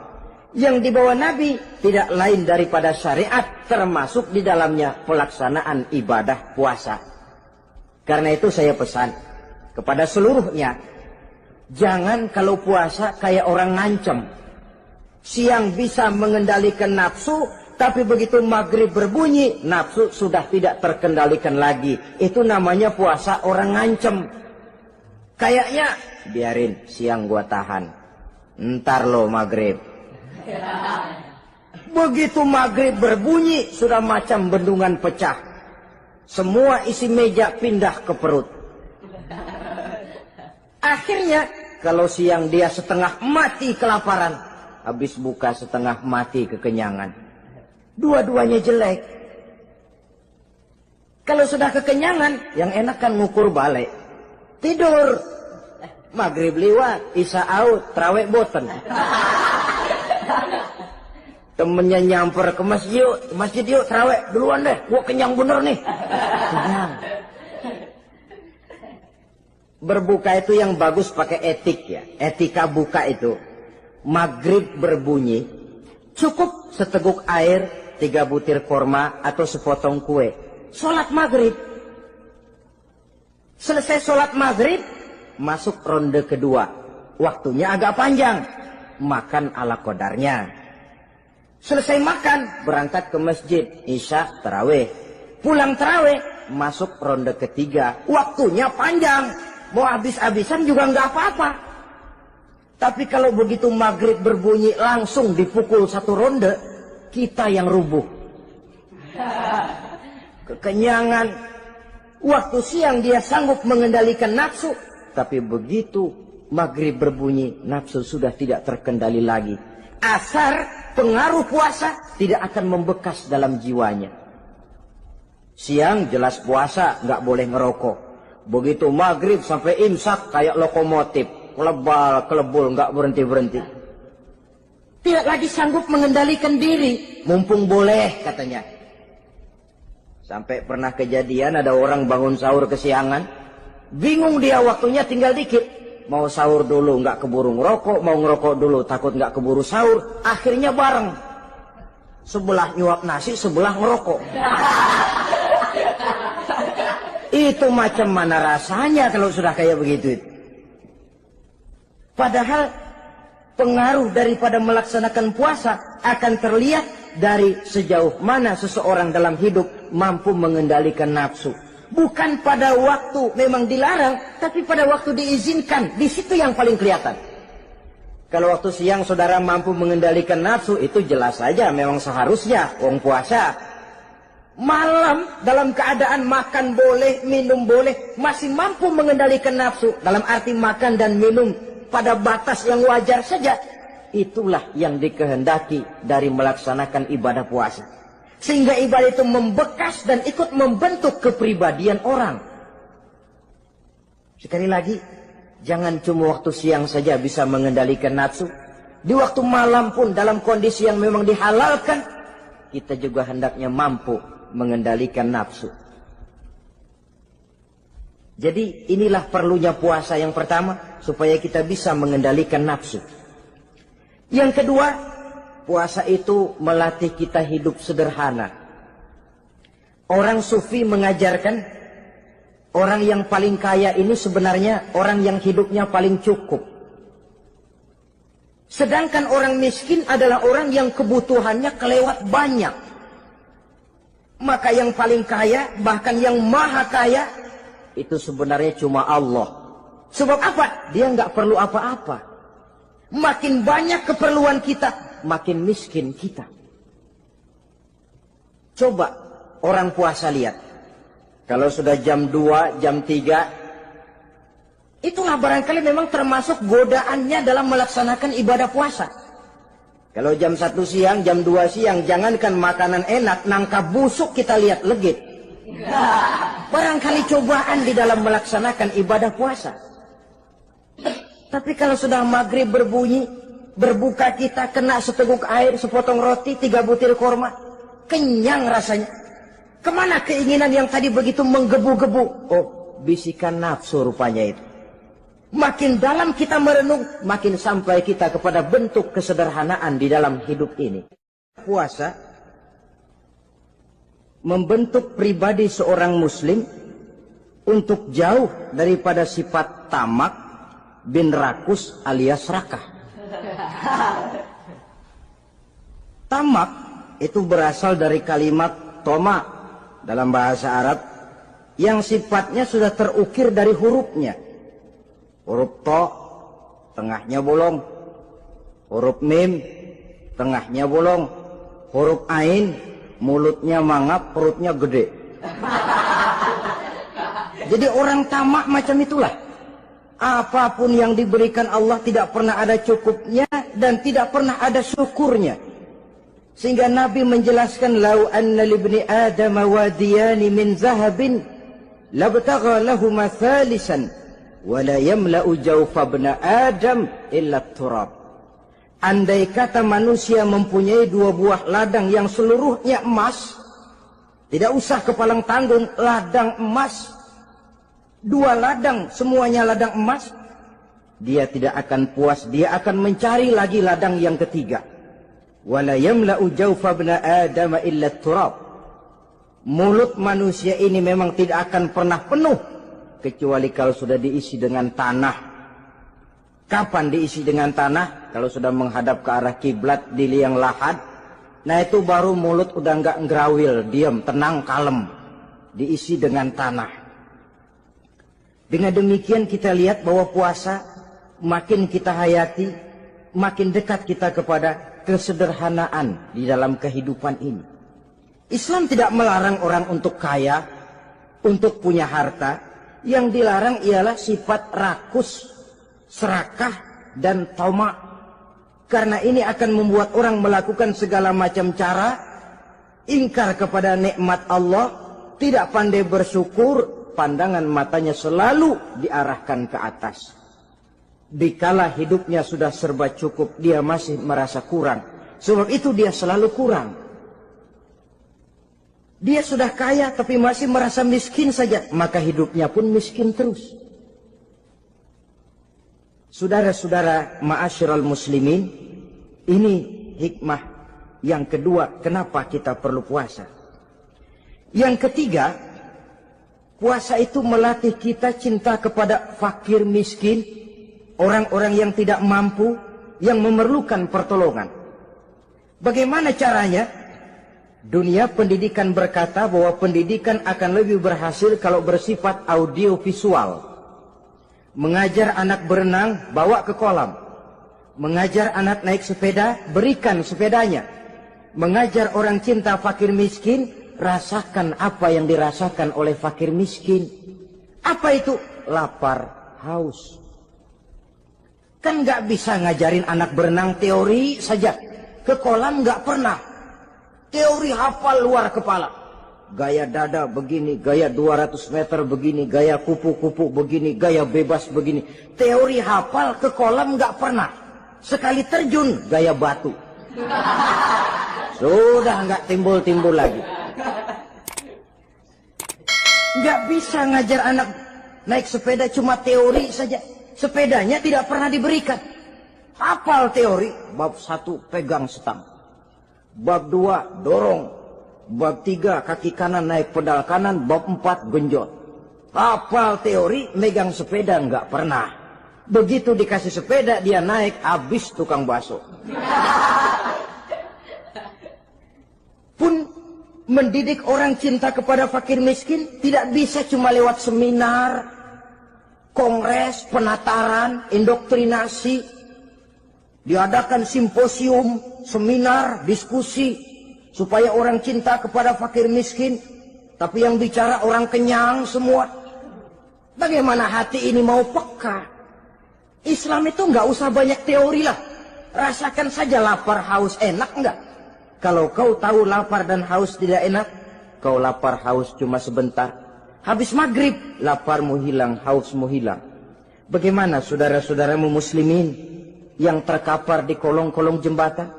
Yang dibawa Nabi tidak lain daripada syariat, termasuk di dalamnya pelaksanaan ibadah puasa. Karena itu saya pesan kepada seluruhnya, jangan kalau puasa kayak orang ngancem. Siang bisa mengendalikan nafsu, tapi begitu maghrib berbunyi, nafsu sudah tidak terkendalikan lagi. Itu namanya puasa orang ngancem. Kayaknya, biarin siang gua tahan, ntar lo maghrib. Begitu maghrib berbunyi, sudah macam bendungan pecah. Semua isi meja pindah ke perut. Akhirnya, kalau siang dia setengah mati kelaparan, habis buka setengah mati kekenyangan. Dua-duanya jelek. Kalau sudah kekenyangan, yang enak kan ngukur balik. Tidur. Maghrib liwat, isya out, trawek boten. Temennya nyamper ke masjid yuk trawek duluan deh, gua kenyang bener nih. Kenyang. Berbuka itu yang bagus pakai etik ya, etika buka itu. Maghrib berbunyi, Cukup seteguk air, 3 butir korma, atau sepotong kue. Sholat maghrib. Selesai sholat maghrib, masuk ronde kedua. Waktunya agak panjang. Makan ala qadarnya. Selesai makan, berangkat ke masjid. Isya, tarawih. Pulang tarawih, masuk ronde ketiga. Waktunya panjang. Mau habis-habisan juga nggak apa-apa. Tapi kalau begitu maghrib berbunyi langsung dipukul 1 ronde, kita yang rubuh. Kekenyangan. Waktu siang dia sanggup mengendalikan nafsu. Tapi begitu maghrib berbunyi, nafsu sudah tidak terkendali lagi. Asar, pengaruh puasa tidak akan membekas dalam jiwanya. Siang jelas puasa, nggak boleh ngerokok. Begitu maghrib sampai imsak kayak lokomotif. Kelebal, nggak berhenti-berhenti. Tidak lagi sanggup mengendalikan diri. Mumpung boleh, katanya. Sampai pernah kejadian ada orang bangun sahur kesiangan. Bingung dia, waktunya tinggal dikit. Mau sahur dulu, nggak keburu ngerokok. Mau ngerokok dulu, takut nggak keburu sahur. Akhirnya bareng. Sebelah nyuap nasi, sebelah ngerokok. Itu macam mana rasanya kalau sudah kayak begitu? Padahal pengaruh daripada melaksanakan puasa akan terlihat dari sejauh mana seseorang dalam hidup mampu mengendalikan nafsu. Bukan pada waktu memang dilarang, tapi pada waktu diizinkan. Di situ yang paling kelihatan. Kalau waktu siang saudara mampu mengendalikan nafsu, itu jelas saja memang seharusnya wong puasa. Malam dalam keadaan makan boleh, minum boleh, masih mampu mengendalikan nafsu. Dalam arti makan dan minum pada batas yang wajar saja. Itulah yang dikehendaki dari melaksanakan ibadah puasa. Sehingga ibadah itu membekas dan ikut membentuk kepribadian orang. Sekali lagi, jangan cuma waktu siang saja bisa mengendalikan nafsu. Di waktu malam pun dalam kondisi yang memang dihalalkan, kita juga hendaknya mampu mengendalikan nafsu. Jadi inilah perlunya puasa yang pertama, supaya kita bisa mengendalikan nafsu. Yang kedua, puasa itu melatih kita hidup sederhana. Orang sufi mengajarkan, orang yang paling kaya ini sebenarnya orang yang hidupnya paling cukup. Sedangkan orang miskin adalah orang yang kebutuhannya kelewat banyak. Maka yang paling kaya, bahkan yang maha kaya, itu sebenarnya cuma Allah. Sebab apa? Dia nggak perlu apa-apa. Makin banyak keperluan kita, makin miskin kita. Coba orang puasa lihat. Kalau sudah jam 2, jam 3, itulah barangkali memang termasuk godaannya dalam melaksanakan ibadah puasa. Kalau jam 1 siang, jam 2 siang, jangankan makanan enak, nangka busuk kita lihat legit. Barangkali cobaan di dalam melaksanakan ibadah puasa. Tapi kalau sudah maghrib berbunyi, berbuka kita kena seteguk air, sepotong roti, 3 butir korma, kenyang rasanya. Kemana keinginan yang tadi begitu menggebu-gebu? Oh, bisikan nafsu rupanya itu. Makin dalam kita merenung, makin sampai kita kepada bentuk kesederhanaan di dalam hidup ini. Puasa membentuk pribadi seorang muslim untuk jauh daripada sifat tamak bin rakus alias rakah. Tamak itu berasal dari kalimat toma dalam bahasa Arab yang sifatnya sudah terukir dari hurufnya. Huruf to, tengahnya bolong. Huruf mim, tengahnya bolong. Huruf ain, mulutnya mangap, perutnya gede. Jadi orang tamak macam itulah. Apapun yang diberikan Allah tidak pernah ada cukupnya dan tidak pernah ada syukurnya. Sehingga Nabi menjelaskan, lau anna libni Adam wadiyani min zahabin labtagha lahuma thalisan wala yamla'u jawfa ibn Adam illa turab. Andai kata manusia mempunyai 2 buah ladang yang seluruhnya emas, tidak usah kepalang tanggung, ladang emas, 2 ladang semuanya ladang emas, dia tidak akan puas, dia akan mencari lagi ladang yang ketiga. Wala yamla'u jawfa ibna Adam illa turab. Mulut manusia ini memang tidak akan pernah penuh kecuali kalau sudah diisi dengan tanah. Kapan diisi dengan tanah? Kalau sudah menghadap ke arah kiblat di liang lahat, nah itu baru mulut udah nggak ngerawil, diam, tenang, kalem. Diisi dengan tanah. Dengan demikian kita lihat bahwa puasa makin kita hayati, makin dekat kita kepada kesederhanaan di dalam kehidupan ini. Islam tidak melarang orang untuk kaya, untuk punya harta. Yang dilarang ialah sifat rakus, serakah, dan tamak. Karena ini akan membuat orang melakukan segala macam cara, ingkar kepada nikmat Allah, tidak pandai bersyukur, pandangan matanya selalu diarahkan ke atas. Dikala hidupnya sudah serba cukup, dia masih merasa kurang. Sebab itu dia selalu kurang. Dia sudah kaya tapi masih merasa miskin saja, maka hidupnya pun miskin terus. Saudara-saudara ma'asyiral muslimin, ini hikmah yang kedua kenapa kita perlu puasa. Yang ketiga, puasa itu melatih kita cinta kepada fakir miskin, orang-orang yang tidak mampu, yang memerlukan pertolongan. Bagaimana caranya? Dunia pendidikan berkata bahwa pendidikan akan lebih berhasil kalau bersifat audiovisual. Mengajar anak berenang, bawa ke kolam. Mengajar anak naik sepeda, berikan sepedanya. Mengajar orang cinta fakir miskin, rasakan apa yang dirasakan oleh fakir miskin. Apa itu? Lapar, haus. Kan nggak bisa ngajarin anak berenang teori saja. Ke kolam nggak pernah. Teori hafal luar kepala. Gaya dada begini, gaya 200 meter begini, gaya kupu-kupu begini, gaya bebas begini. Teori hafal ke kolam nggak pernah. Sekali terjun gaya batu. Sudah nggak timbul-timbul lagi. Nggak bisa ngajar anak naik sepeda cuma teori saja. Sepedanya tidak pernah diberikan. Hafal teori, bab 1 pegang stang. Bab 2 dorong. Bab 3 kaki kanan naik pedal kanan. Bab 4 genjot. Hafal teori, megang sepeda nggak pernah. Begitu dikasih sepeda dia naik, habis tukang bakso. Pun mendidik orang cinta kepada fakir miskin tidak bisa cuma lewat seminar, kongres, penataran, indoktrinasi. Diadakan simposium, seminar, diskusi, supaya orang cinta kepada fakir miskin, tapi yang bicara orang kenyang semua. Bagaimana hati ini mau peka? Islam itu nggak usah banyak teori lah. Rasakan saja lapar, haus, enak nggak? Kalau kau tahu lapar dan haus tidak enak, kau lapar, haus cuma sebentar. Habis maghrib, laparmu hilang, hausmu hilang. Bagaimana saudara-saudaramu muslimin yang terkapar di kolong-kolong jembatan,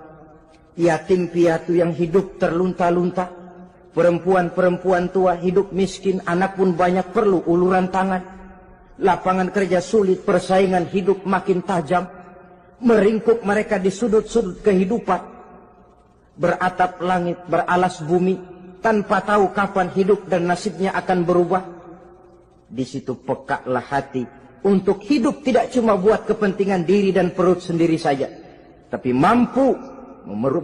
yatim piatu yang hidup terlunta-lunta, perempuan-perempuan tua hidup miskin, anak pun banyak perlu uluran tangan, lapangan kerja sulit, persaingan hidup makin tajam, meringkuk mereka di sudut-sudut kehidupan, beratap langit, beralas bumi, tanpa tahu kapan hidup dan nasibnya akan berubah. Di situ pekalah hati untuk hidup tidak cuma buat kepentingan diri dan perut sendiri saja, tapi mampu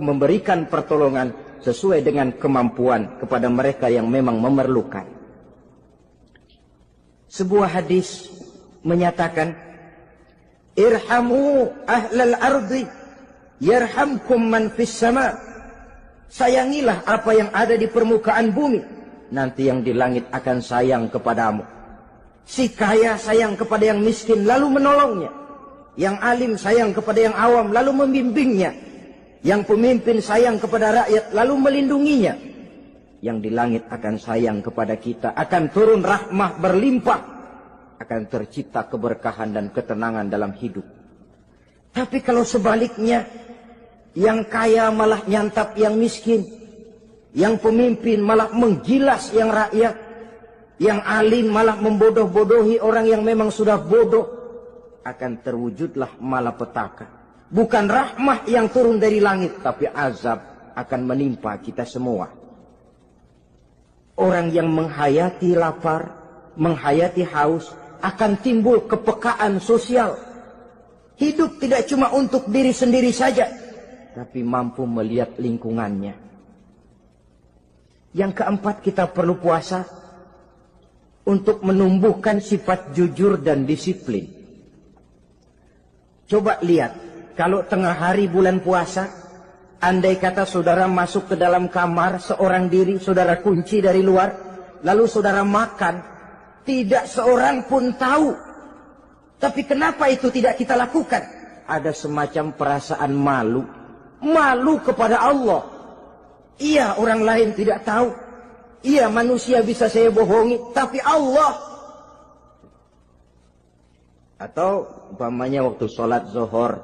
memberikan pertolongan sesuai dengan kemampuan kepada mereka yang memang memerlukan. Sebuah hadis menyatakan, irhamu ahlal ardi yarhamkum man fis sama. Sayangilah apa yang ada di permukaan bumi, nanti yang di langit akan sayang kepadamu. Si kaya sayang kepada yang miskin lalu menolongnya. Yang alim sayang kepada yang awam lalu membimbingnya. Yang pemimpin sayang kepada rakyat lalu melindunginya. Yang di langit akan sayang kepada kita, akan turun rahmah berlimpah, akan tercipta keberkahan dan ketenangan dalam hidup. Tapi kalau sebaliknya, yang kaya malah nyantap yang miskin, yang pemimpin malah menggilas yang rakyat, yang alim malah membodoh-bodohi orang yang memang sudah bodoh, akan terwujudlah malapetaka. Bukan rahmah yang turun dari langit, tapi azab akan menimpa kita semua. Orang yang menghayati lapar, menghayati haus, akan timbul kepekaan sosial. Hidup tidak cuma untuk diri sendiri saja, tapi mampu melihat lingkungannya. Yang keempat, kita perlu puasa untuk menumbuhkan sifat jujur dan disiplin. Coba lihat, kalau tengah hari bulan puasa, andai kata saudara masuk ke dalam kamar seorang diri, saudara kunci dari luar, lalu saudara makan, tidak seorang pun tahu. Tapi kenapa itu tidak kita lakukan? Ada semacam perasaan malu. Malu kepada Allah. Iya, orang lain tidak tahu. Iya, manusia bisa saya bohongi, tapi Allah. Atau umpamanya waktu sholat zuhur,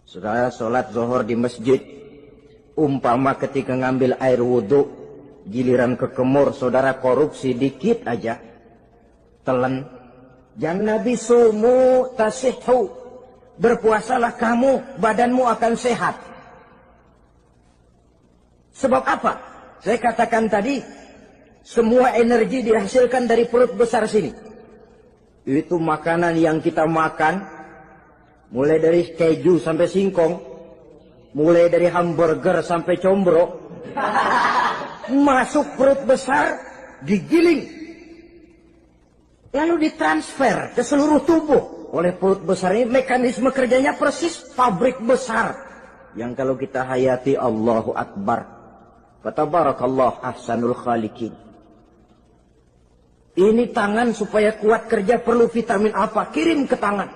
saudara sholat zuhur di masjid, umpama ketika ngambil air wudhu, giliran ke kemur, saudara korupsi dikit aja, telan. Jangan Nabi sumu tasihhu, berpuasalah kamu, badanmu akan sehat. Sebab apa? Saya katakan tadi, semua energi dihasilkan dari perut besar sini. Itu makanan yang kita makan, mulai dari keju sampai singkong, mulai dari hamburger sampai combro, masuk perut besar, digiling, lalu ditransfer ke seluruh tubuh oleh perut besar ini. Mekanisme kerjanya persis pabrik besar yang kalau kita hayati, Allahu Akbar, fatabarakallah ahsanul khaliqin. Ini tangan supaya kuat kerja perlu vitamin apa? Kirim ke tangan.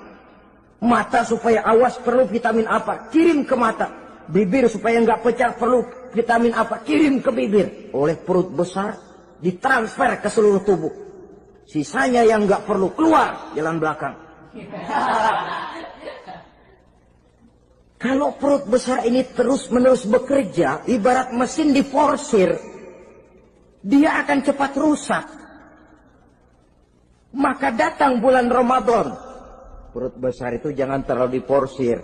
Mata supaya awas perlu vitamin apa? Kirim ke mata. Bibir supaya nggak pecah perlu vitamin apa? Kirim ke bibir. Oleh perut besar ditransfer ke seluruh tubuh. Sisanya yang nggak perlu keluar jalan belakang. Kalau perut besar ini terus-menerus bekerja, ibarat mesin diforsir, dia akan cepat rusak. Maka datang bulan Ramadan, perut besar itu jangan terlalu diforsir,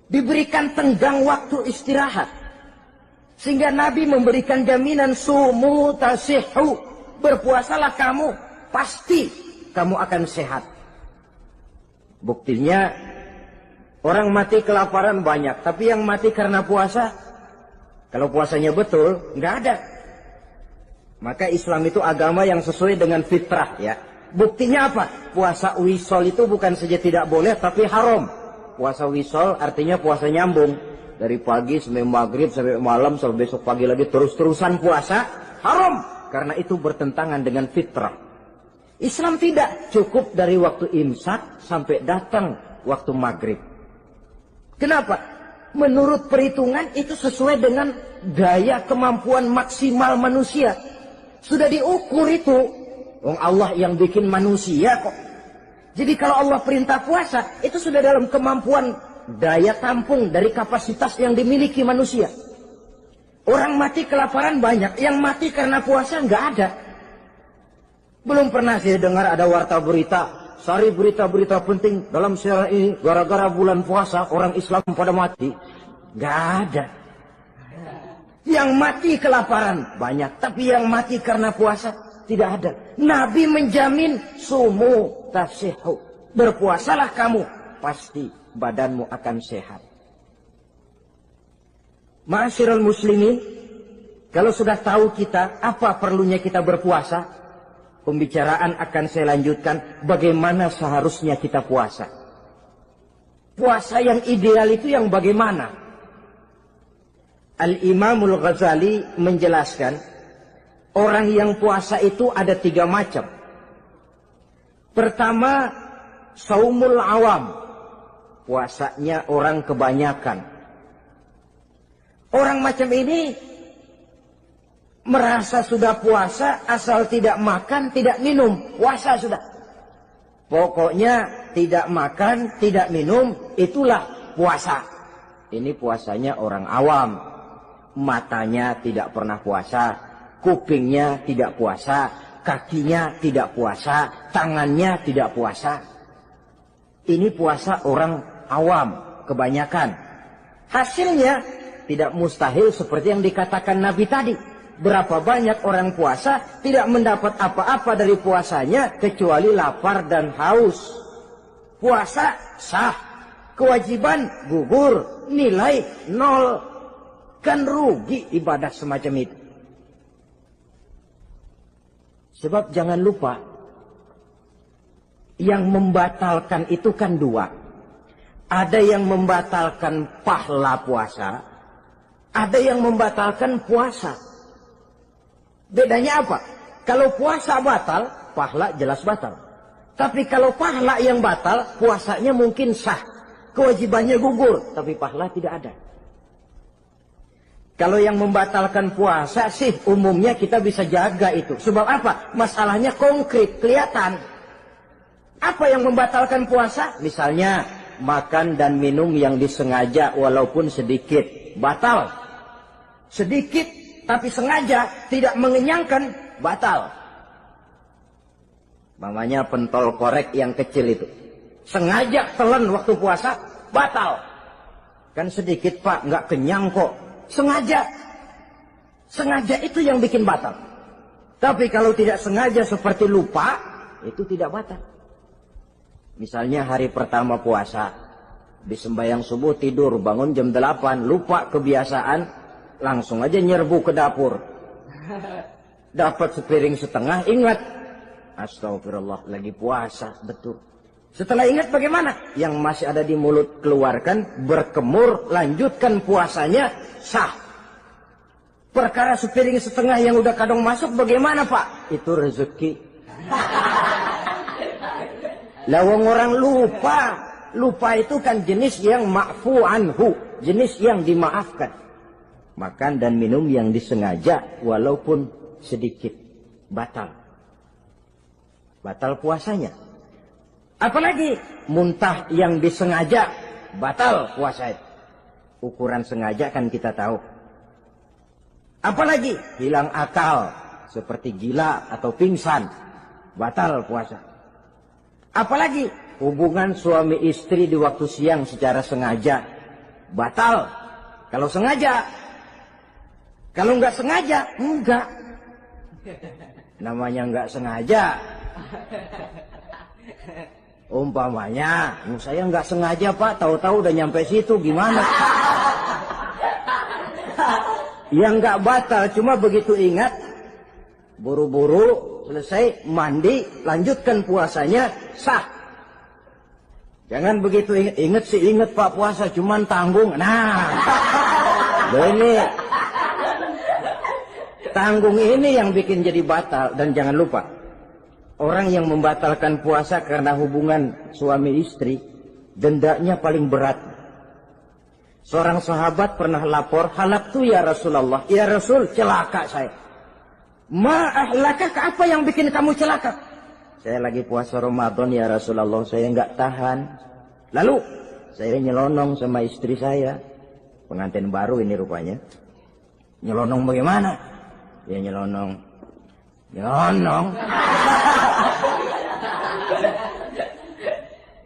diberikan tenggang waktu istirahat. Sehingga Nabi memberikan jaminan sumu tasihhu, berpuasalah kamu, pasti kamu akan sehat. Buktinya orang mati kelaparan banyak, tapi yang mati karena puasa, kalau puasanya betul, nggak ada. Maka Islam itu agama yang sesuai dengan fitrah, ya. Buktinya apa? Puasa wisol itu bukan saja tidak boleh, tapi haram. Puasa wisol artinya puasa nyambung. Dari pagi sampai maghrib, sampai malam, sampai besok pagi lagi, terus-terusan puasa, haram. Karena itu bertentangan dengan fitrah. Islam tidak cukup dari waktu imsak sampai datang waktu maghrib. Kenapa? Menurut perhitungan itu sesuai dengan daya kemampuan maksimal manusia. Sudah diukur itu. Allah yang bikin manusia kok. Jadi kalau Allah perintah puasa, itu sudah dalam kemampuan daya tampung dari kapasitas yang dimiliki manusia. Orang mati kelaparan banyak, yang mati karena puasa nggak ada. Belum pernah saya dengar ada warta berita, sari berita-berita penting dalam siaran ini, gara-gara bulan puasa orang Islam pada mati. Nggak ada. Yang mati kelaparan banyak, tapi yang mati karena puasa tidak ada. Nabi menjamin sumu tasihhu, berpuasalah kamu, pasti badanmu akan sehat. Ma'asyiral muslimin, kalau sudah tahu kita apa perlunya kita berpuasa, pembicaraan akan saya lanjutkan bagaimana seharusnya kita puasa. Puasa yang ideal itu yang bagaimana? Al-Imamul Ghazali menjelaskan, orang yang puasa itu ada 3 macam. Pertama, saumul awam, puasanya orang kebanyakan. Orang macam ini merasa sudah puasa asal tidak makan, tidak minum, puasa sudah. Pokoknya tidak makan, tidak minum, itulah puasa. Ini puasanya orang awam. Matanya tidak pernah puasa, kupingnya tidak puasa, kakinya tidak puasa, tangannya tidak puasa. Ini puasa orang awam. kebanyakan. Hasilnya tidak mustahil seperti yang dikatakan Nabi tadi. Berapa banyak orang puasa tidak mendapat apa-apa dari puasanya kecuali lapar dan haus. Puasa sah, kewajiban gugur, nilai 0. Kan rugi ibadah semacam itu. Sebab jangan lupa, yang membatalkan itu kan dua. Ada yang membatalkan pahala puasa, ada yang membatalkan puasa. Bedanya apa? Kalau puasa batal, pahala jelas batal. Tapi kalau pahala yang batal, puasanya mungkin sah. Kewajibannya gugur, tapi pahala tidak ada. Kalau yang membatalkan puasa sih umumnya kita bisa jaga itu. Sebab apa? Masalahnya konkret, kelihatan. Apa yang membatalkan puasa? Misalnya makan dan minum yang disengaja walaupun sedikit. Batal. Sedikit tapi sengaja tidak mengenyangkan, batal. Mamanya pentol korek yang kecil itu. Sengaja telan waktu puasa, batal. Kan sedikit pak, nggak kenyang kok. Sengaja. Sengaja itu yang bikin batal. Tapi kalau tidak sengaja seperti lupa, itu tidak batal. Misalnya hari pertama puasa, di sembahyang subuh tidur, bangun jam 8, lupa kebiasaan, langsung aja nyerbu ke dapur. Dapat sepiring setengah, ingat. Astagfirullah, lagi puasa, betul. Setelah ingat bagaimana? Yang masih ada di mulut keluarkan, berkemur, lanjutkan puasanya, sah. Perkara sepiring setengah yang udah kadang masuk bagaimana pak? Itu rezeki. Lawang orang lupa. Lupa itu kan jenis yang ma'fu anhu. Jenis yang dimaafkan. Makan dan minum yang disengaja walaupun sedikit. Batal. Batal puasanya. Apalagi muntah yang disengaja, batal puasa itu. Ukuran sengaja kan kita tahu. Apalagi hilang akal, seperti gila atau pingsan, batal puasa. Apalagi hubungan suami istri di waktu siang secara sengaja, batal. Kalau sengaja. Kalau nggak sengaja, enggak. Namanya nggak sengaja. Umpamanya, saya nggak sengaja pak, tahu-tahu udah nyampe situ, gimana? Yang nggak batal, cuma begitu ingat, buru-buru selesai mandi, lanjutkan puasanya, sah. Jangan begitu ingat sih ingat pak puasa, cuman tanggung. Nah, ini tanggung ini yang bikin jadi batal. Dan jangan lupa, orang yang membatalkan puasa karena hubungan suami istri, dendanya paling berat. Seorang sahabat pernah lapor, halaktu ya Rasulullah. Ya Rasul, celaka saya. Ma'ahlakah, apa yang bikin kamu celaka? Saya lagi puasa Ramadan ya Rasulullah, saya nggak tahan. Lalu, saya nyelonong sama istri saya. Pengantin baru ini rupanya. Nyelonong bagaimana? Ya nyelonong.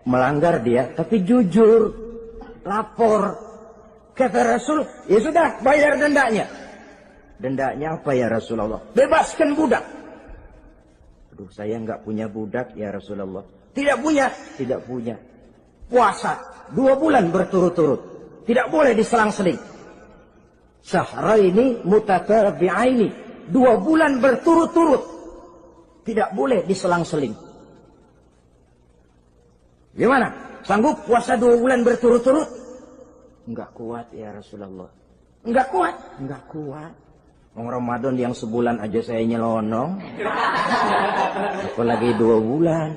Melanggar dia, tapi jujur, lapor. Kata Rasul, ya sudah, bayar dendanya. Dendanya apa ya Rasulullah? Bebaskan budak. Aduh, saya nggak punya budak ya Rasulullah. Tidak punya? Tidak punya. Puasa 2 bulan berturut-turut. Tidak boleh diselang-seling. Syahraini mutatabi'aini. 2 bulan berturut-turut. Tidak boleh diselang-seling. Gimana? Sanggup puasa 2 bulan berturut-turut? Enggak kuat ya Rasulullah. Enggak kuat? Enggak kuat. Ramadan yang sebulan aja saya nyelonong. Apalagi 2 bulan.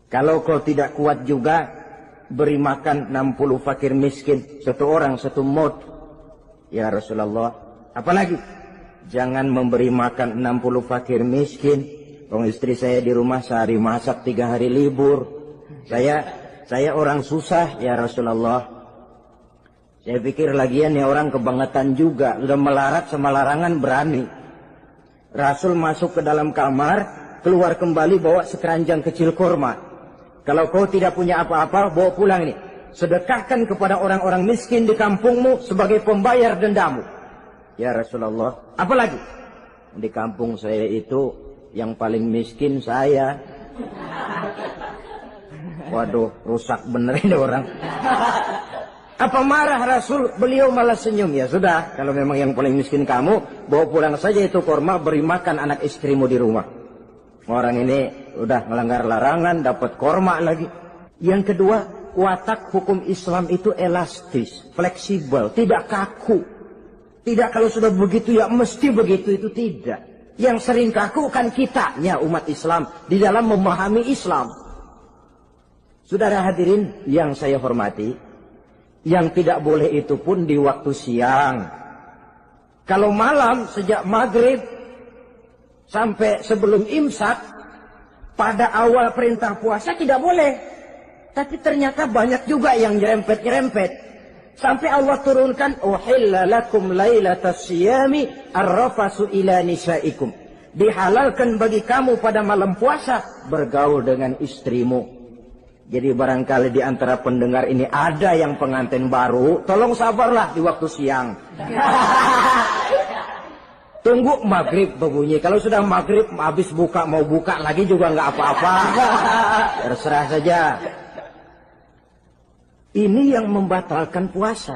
Kalau kau tidak kuat juga, beri makan 60 fakir miskin. 1 orang 1 mud. Ya Rasulullah. Apalagi? Jangan memberi makan 60 fakir miskin. Kalau istri saya di rumah sehari masak, 3 hari libur. Saya orang susah ya Rasulullah. Saya pikir lagian ya orang kebangetan juga. Sudah melarat sama larangan berani. Rasul masuk ke dalam kamar, keluar kembali bawa sekeranjang kecil kurma. Kalau kau tidak punya apa-apa, bawa pulang ini. sedekahkan kepada orang-orang miskin di kampungmu sebagai pembayar dendamu. Ya Rasulullah, apalagi? Di kampung saya itu yang paling miskin saya. Waduh, rusak bener ini orang. Apa marah Rasul? Beliau malah senyum. Ya sudah, kalau memang yang paling miskin kamu, bawa pulang saja itu kurma, beri makan anak istrimu di rumah. Orang ini udah melanggar larangan, dapat kurma lagi. Yang kedua, watak hukum Islam itu elastis, fleksibel, tidak kaku. Tidak kalau sudah begitu ya mesti begitu, itu tidak. Yang sering kaku kan kitanya umat Islam di dalam memahami Islam. Saudara hadirin yang saya hormati, yang tidak boleh itu pun di waktu siang. Kalau malam sejak maghrib sampai sebelum imsak, pada awal perintah puasa tidak boleh. Tapi ternyata banyak juga yang nyerempet-nyerempet. Sampai Allah turunkan, uhilla lakum lailatas siyami arrafasu ila nisaikum. Dihalalkan bagi kamu pada malam puasa bergaul dengan istrimu. Jadi barangkali di antara pendengar ini ada yang pengantin baru, tolong sabarlah di waktu siang. Tunggu maghrib berbunyi. Kalau sudah maghrib habis buka, mau buka lagi juga nggak apa-apa. Terserah saja. Ini yang membatalkan puasa.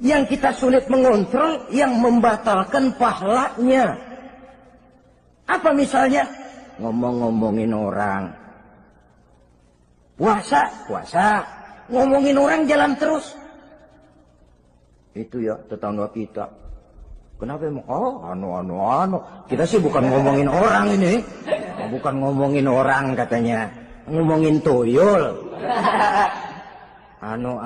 Yang kita sulit mengontrol, yang membatalkan pahalanya. Apa misalnya? Ngomong-ngomongin orang. Puasa. Ngomongin orang jalan terus. Itu ya tetangga kita. Kenapa emang? Oh, anu. Kita sih bukan ngomongin orang ini. Bukan ngomongin orang katanya. Ngomongin tuyul. Anu.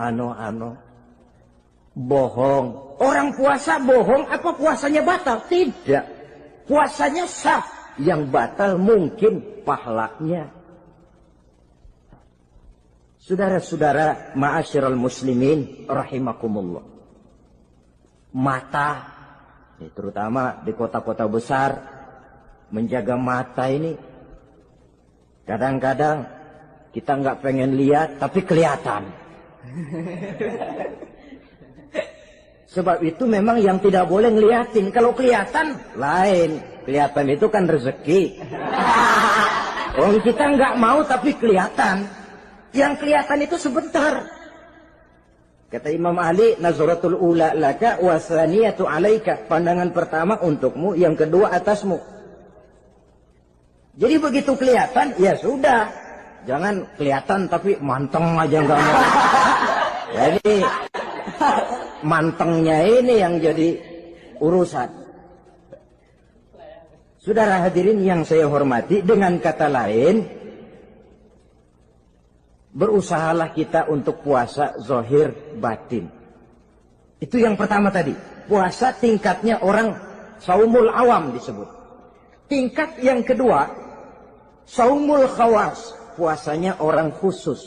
Bohong. Orang puasa bohong, apa puasanya batal? Tidak. Puasanya sah. Yang batal mungkin pahalanya. Saudara-saudara ma'asyiral muslimin rahimakumullah. Mata, terutama di kota-kota besar, menjaga mata ini. Kadang-kadang kita nggak pengen lihat, tapi kelihatan. Sebab itu memang yang tidak boleh ngeliatin. Kalau kelihatan, lain. Kelihatan itu kan rezeki. Orang kita nggak mau tapi kelihatan. Yang kelihatan itu sebentar. Kata Imam Ali, nazaratul ula laka wa tsaniyatu alaika. Pandangan pertama untukmu, yang kedua atasmu. Jadi begitu kelihatan, ya sudah. Jangan kelihatan tapi manteng aja enggak mau. Jadi mantengnya ini yang jadi urusan. Saudara hadirin yang saya hormati, dengan kata lain, berusahalah kita untuk puasa zahir batin. Itu yang pertama tadi. Puasa tingkatnya orang saumul awam disebut. Tingkat yang kedua, saumul khawas. Puasanya orang khusus.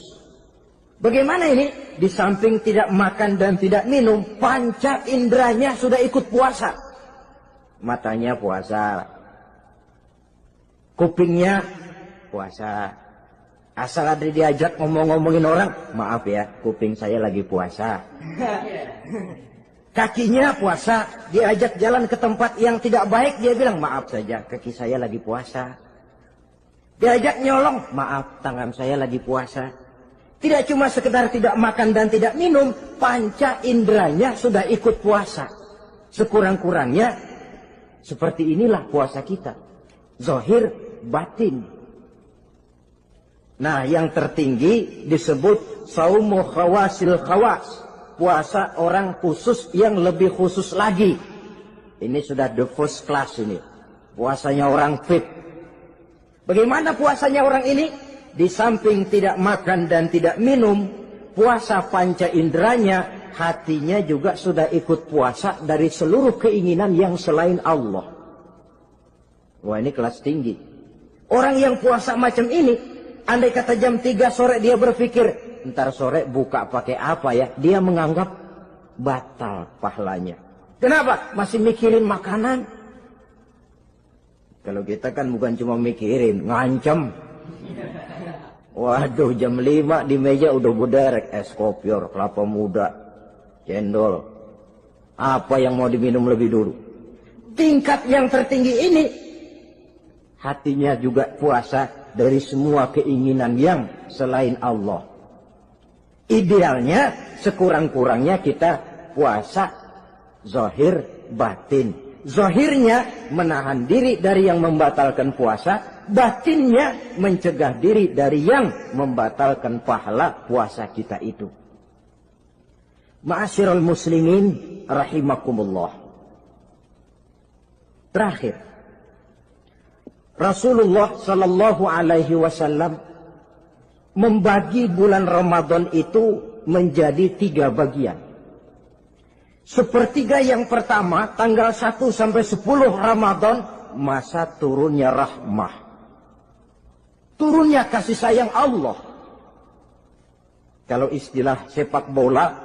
Bagaimana ini? Di samping tidak makan dan tidak minum, panca inderanya sudah ikut puasa. Matanya puasa. Kupingnya puasa. Asal ada diajak ngomong-ngomongin orang, maaf ya, kuping saya lagi puasa. Kakinya puasa, diajak jalan ke tempat yang tidak baik, dia bilang, maaf saja, kaki saya lagi puasa. Diajak nyolong, maaf, tangan saya lagi puasa. Tidak cuma sekedar tidak makan dan tidak minum, panca inderanya sudah ikut puasa. Sekurang-kurangnya, seperti inilah puasa kita. Zahir, batin. Nah, yang tertinggi disebut saumu khawasil khawas. Puasa orang khusus yang lebih khusus lagi. Ini sudah the first class ini. Puasanya orang fit. Bagaimana puasanya orang ini? Di samping tidak makan dan tidak minum, puasa panca inderanya, hatinya juga sudah ikut puasa dari seluruh keinginan yang selain Allah. Wah, ini kelas tinggi. Orang yang puasa macam ini, andai kata jam 3 sore dia berpikir, ntar sore buka pakai apa ya? Dia menganggap batal pahalanya. Kenapa? Masih mikirin makanan. Kalau kita kan bukan cuma mikirin, ngancem. Waduh, jam 5 di meja udah bederek es kopior, kelapa muda, cendol. Apa yang mau diminum lebih dulu? Tingkat yang tertinggi ini, hatinya juga puasa dari semua keinginan yang selain Allah. Idealnya, sekurang-kurangnya kita puasa zahir batin. Zahirnya menahan diri dari yang membatalkan puasa, batinnya mencegah diri dari yang membatalkan pahala puasa kita itu. Ma'asyiral muslimin rahimakumullah. Terakhir, Rasulullah sallallahu alaihi wasallam membagi bulan Ramadan itu menjadi 3 bagian. Sepertiga yang pertama, tanggal 1 sampai 10 Ramadan, masa turunnya rahmah. Turunnya kasih sayang Allah. Kalau istilah sepak bola,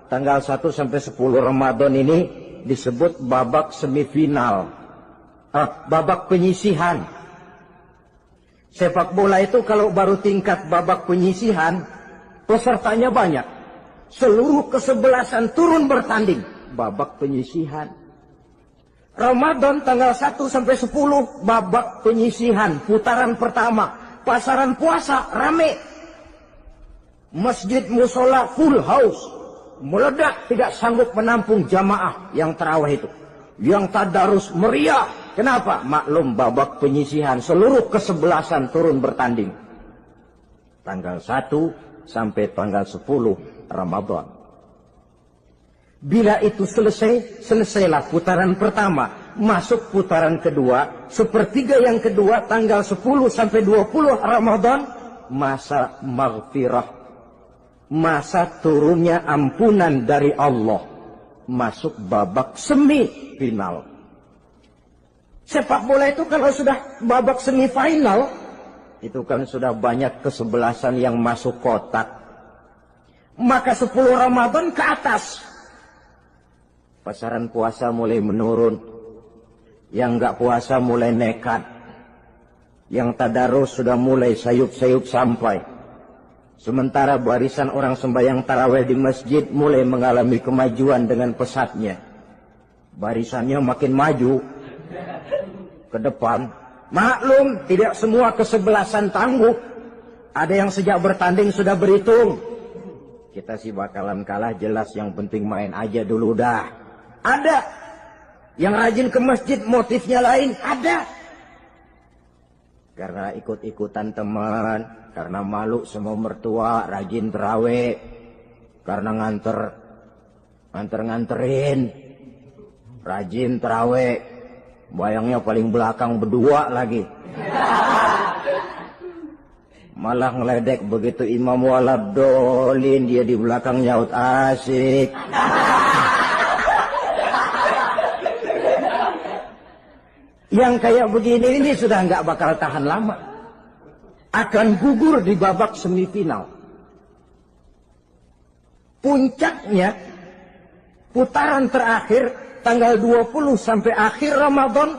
tanggal 1 sampai 10 Ramadan ini disebut babak semifinal. Babak penyisihan. Sepak bola itu kalau baru tingkat babak penyisihan, pesertanya banyak. Seluruh kesebelasan turun bertanding. Babak penyisihan. Ramadan tanggal 1 sampai 10 babak penyisihan, putaran pertama. Pasaran puasa rame. Masjid musola full house. Meledak, tidak sanggup menampung jamaah yang tarawih itu. Yang tadarus meriah. Kenapa? Maklum babak penyisihan, seluruh kesebelasan turun bertanding. Tanggal 1 sampai tanggal 10 Ramadan. Bila itu selesai, selesailah putaran pertama. Masuk putaran kedua, sepertiga yang kedua tanggal 10 sampai 20 Ramadan, masa maghfirah. Masa turunnya ampunan dari Allah. Masuk babak semifinal. Sepak bola itu kalau sudah babak semifinal, itu kan sudah banyak kesebelasan yang masuk kotak. Maka 10 Ramadan ke atas, pasaran puasa mulai menurun. Yang enggak puasa mulai nekat. Yang tadarus sudah mulai sayup-sayup sampai. Sementara barisan orang sembahyang tarawih di masjid mulai mengalami kemajuan dengan pesatnya. Barisannya makin maju ke depan. Maklum, tidak semua kesebelasan tangguh. Ada yang sejak bertanding sudah berhitung. Kita sih bakalan kalah jelas, yang penting main aja dulu dah. Ada yang rajin ke masjid, motifnya lain. Ada karena ikut-ikutan teman, karena malu sama mertua, rajin terawih, karena nganterin, rajin terawih, bayangnya paling belakang berdua lagi. Malah ngeledek begitu imam waladolin, dia di belakang nyaut asik. Yang kayak begini ini sudah nggak bakal tahan lama. Akan gugur di babak semifinal. Puncaknya, putaran terakhir, tanggal 20 sampai akhir Ramadan,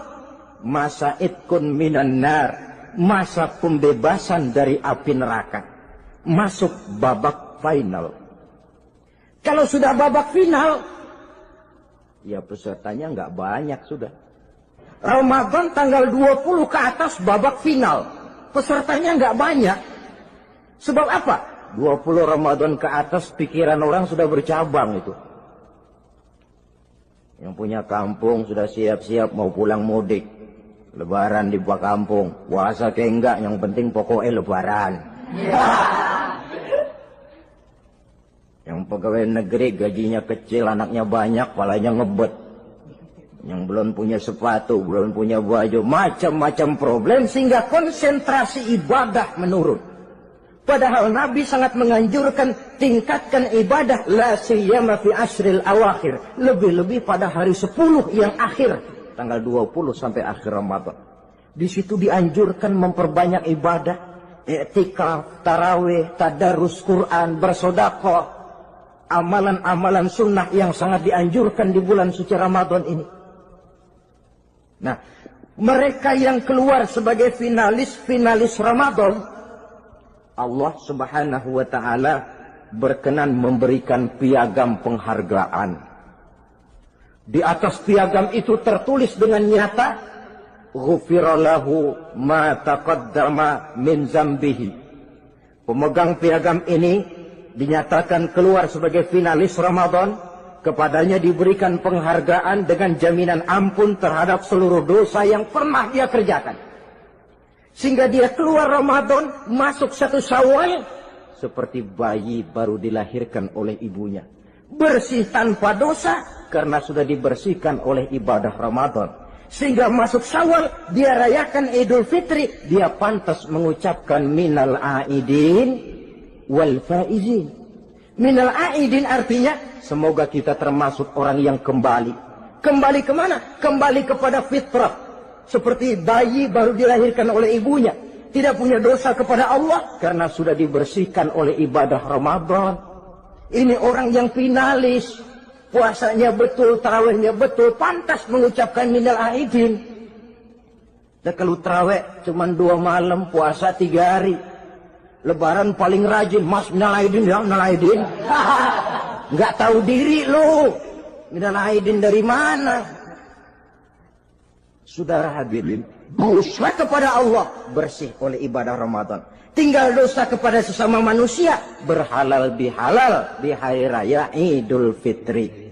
masa itkun minan nar, masa pembebasan dari api neraka. Masuk babak final. Kalau sudah babak final, ya pesertanya nggak banyak sudah. Ramadan tanggal 20 ke atas babak final. Pesertanya nggak banyak. Sebab apa? 20 Ramadan ke atas pikiran orang sudah bercabang itu. Yang punya kampung sudah siap-siap mau pulang mudik. Lebaran di buah kampung. Puasa kayak enggak, yang penting pokoknya lebaran. Yang pegawai negeri gajinya kecil, anaknya banyak, palanya ngebet. Yang belum punya sepatu, belum punya baju, macam-macam problem, sehingga konsentrasi ibadah menurun. Padahal Nabi sangat menganjurkan tingkatkan ibadah, la siyama fi ashril awakhir, lebih-lebih pada hari 10 yang akhir, tanggal 20 sampai akhir Ramadan. Di situ dianjurkan memperbanyak ibadah, i'tikaf, tarawih, tadarus Quran, bersedekah, amalan-amalan sunnah yang sangat dianjurkan di bulan suci Ramadan ini. Nah, mereka yang keluar sebagai finalis Ramadan, Allah Subhanahu wa ta'ala berkenan memberikan piagam penghargaan. Di atas piagam itu tertulis dengan nyata, ghufira lahu ma taqaddama min zambihi. Pemegang piagam ini dinyatakan keluar sebagai finalis Ramadan, kepadanya diberikan penghargaan dengan jaminan ampun terhadap seluruh dosa yang pernah dia kerjakan. Sehingga dia keluar Ramadan, masuk 1 Syawal, seperti bayi baru dilahirkan oleh ibunya. Bersih tanpa dosa, karena sudah dibersihkan oleh ibadah Ramadan. Sehingga masuk Syawal, dia rayakan Idul Fitri, dia pantas mengucapkan minal aidin wal faizin. Minal aidin artinya, semoga kita termasuk orang yang kembali. Kembali kemana? Kembali kepada fitrah. Seperti bayi baru dilahirkan oleh ibunya. Tidak punya dosa kepada Allah, karena sudah dibersihkan oleh ibadah Ramadan. Ini orang yang finalis. Puasanya betul, tarawihnya betul, pantas mengucapkan minal aidin. Dan kalau tarawih cuma 2 malam, puasa 3 hari. Lebaran paling rajin, mas minal aidin, ya minal aidin. Nggak tahu diri lo. Minal aidin dari mana? Saudara hadirin, dosa kepada Allah bersih oleh ibadah Ramadan. Tinggal dosa kepada sesama manusia berhalal bihalal di hari raya Idul Fitri.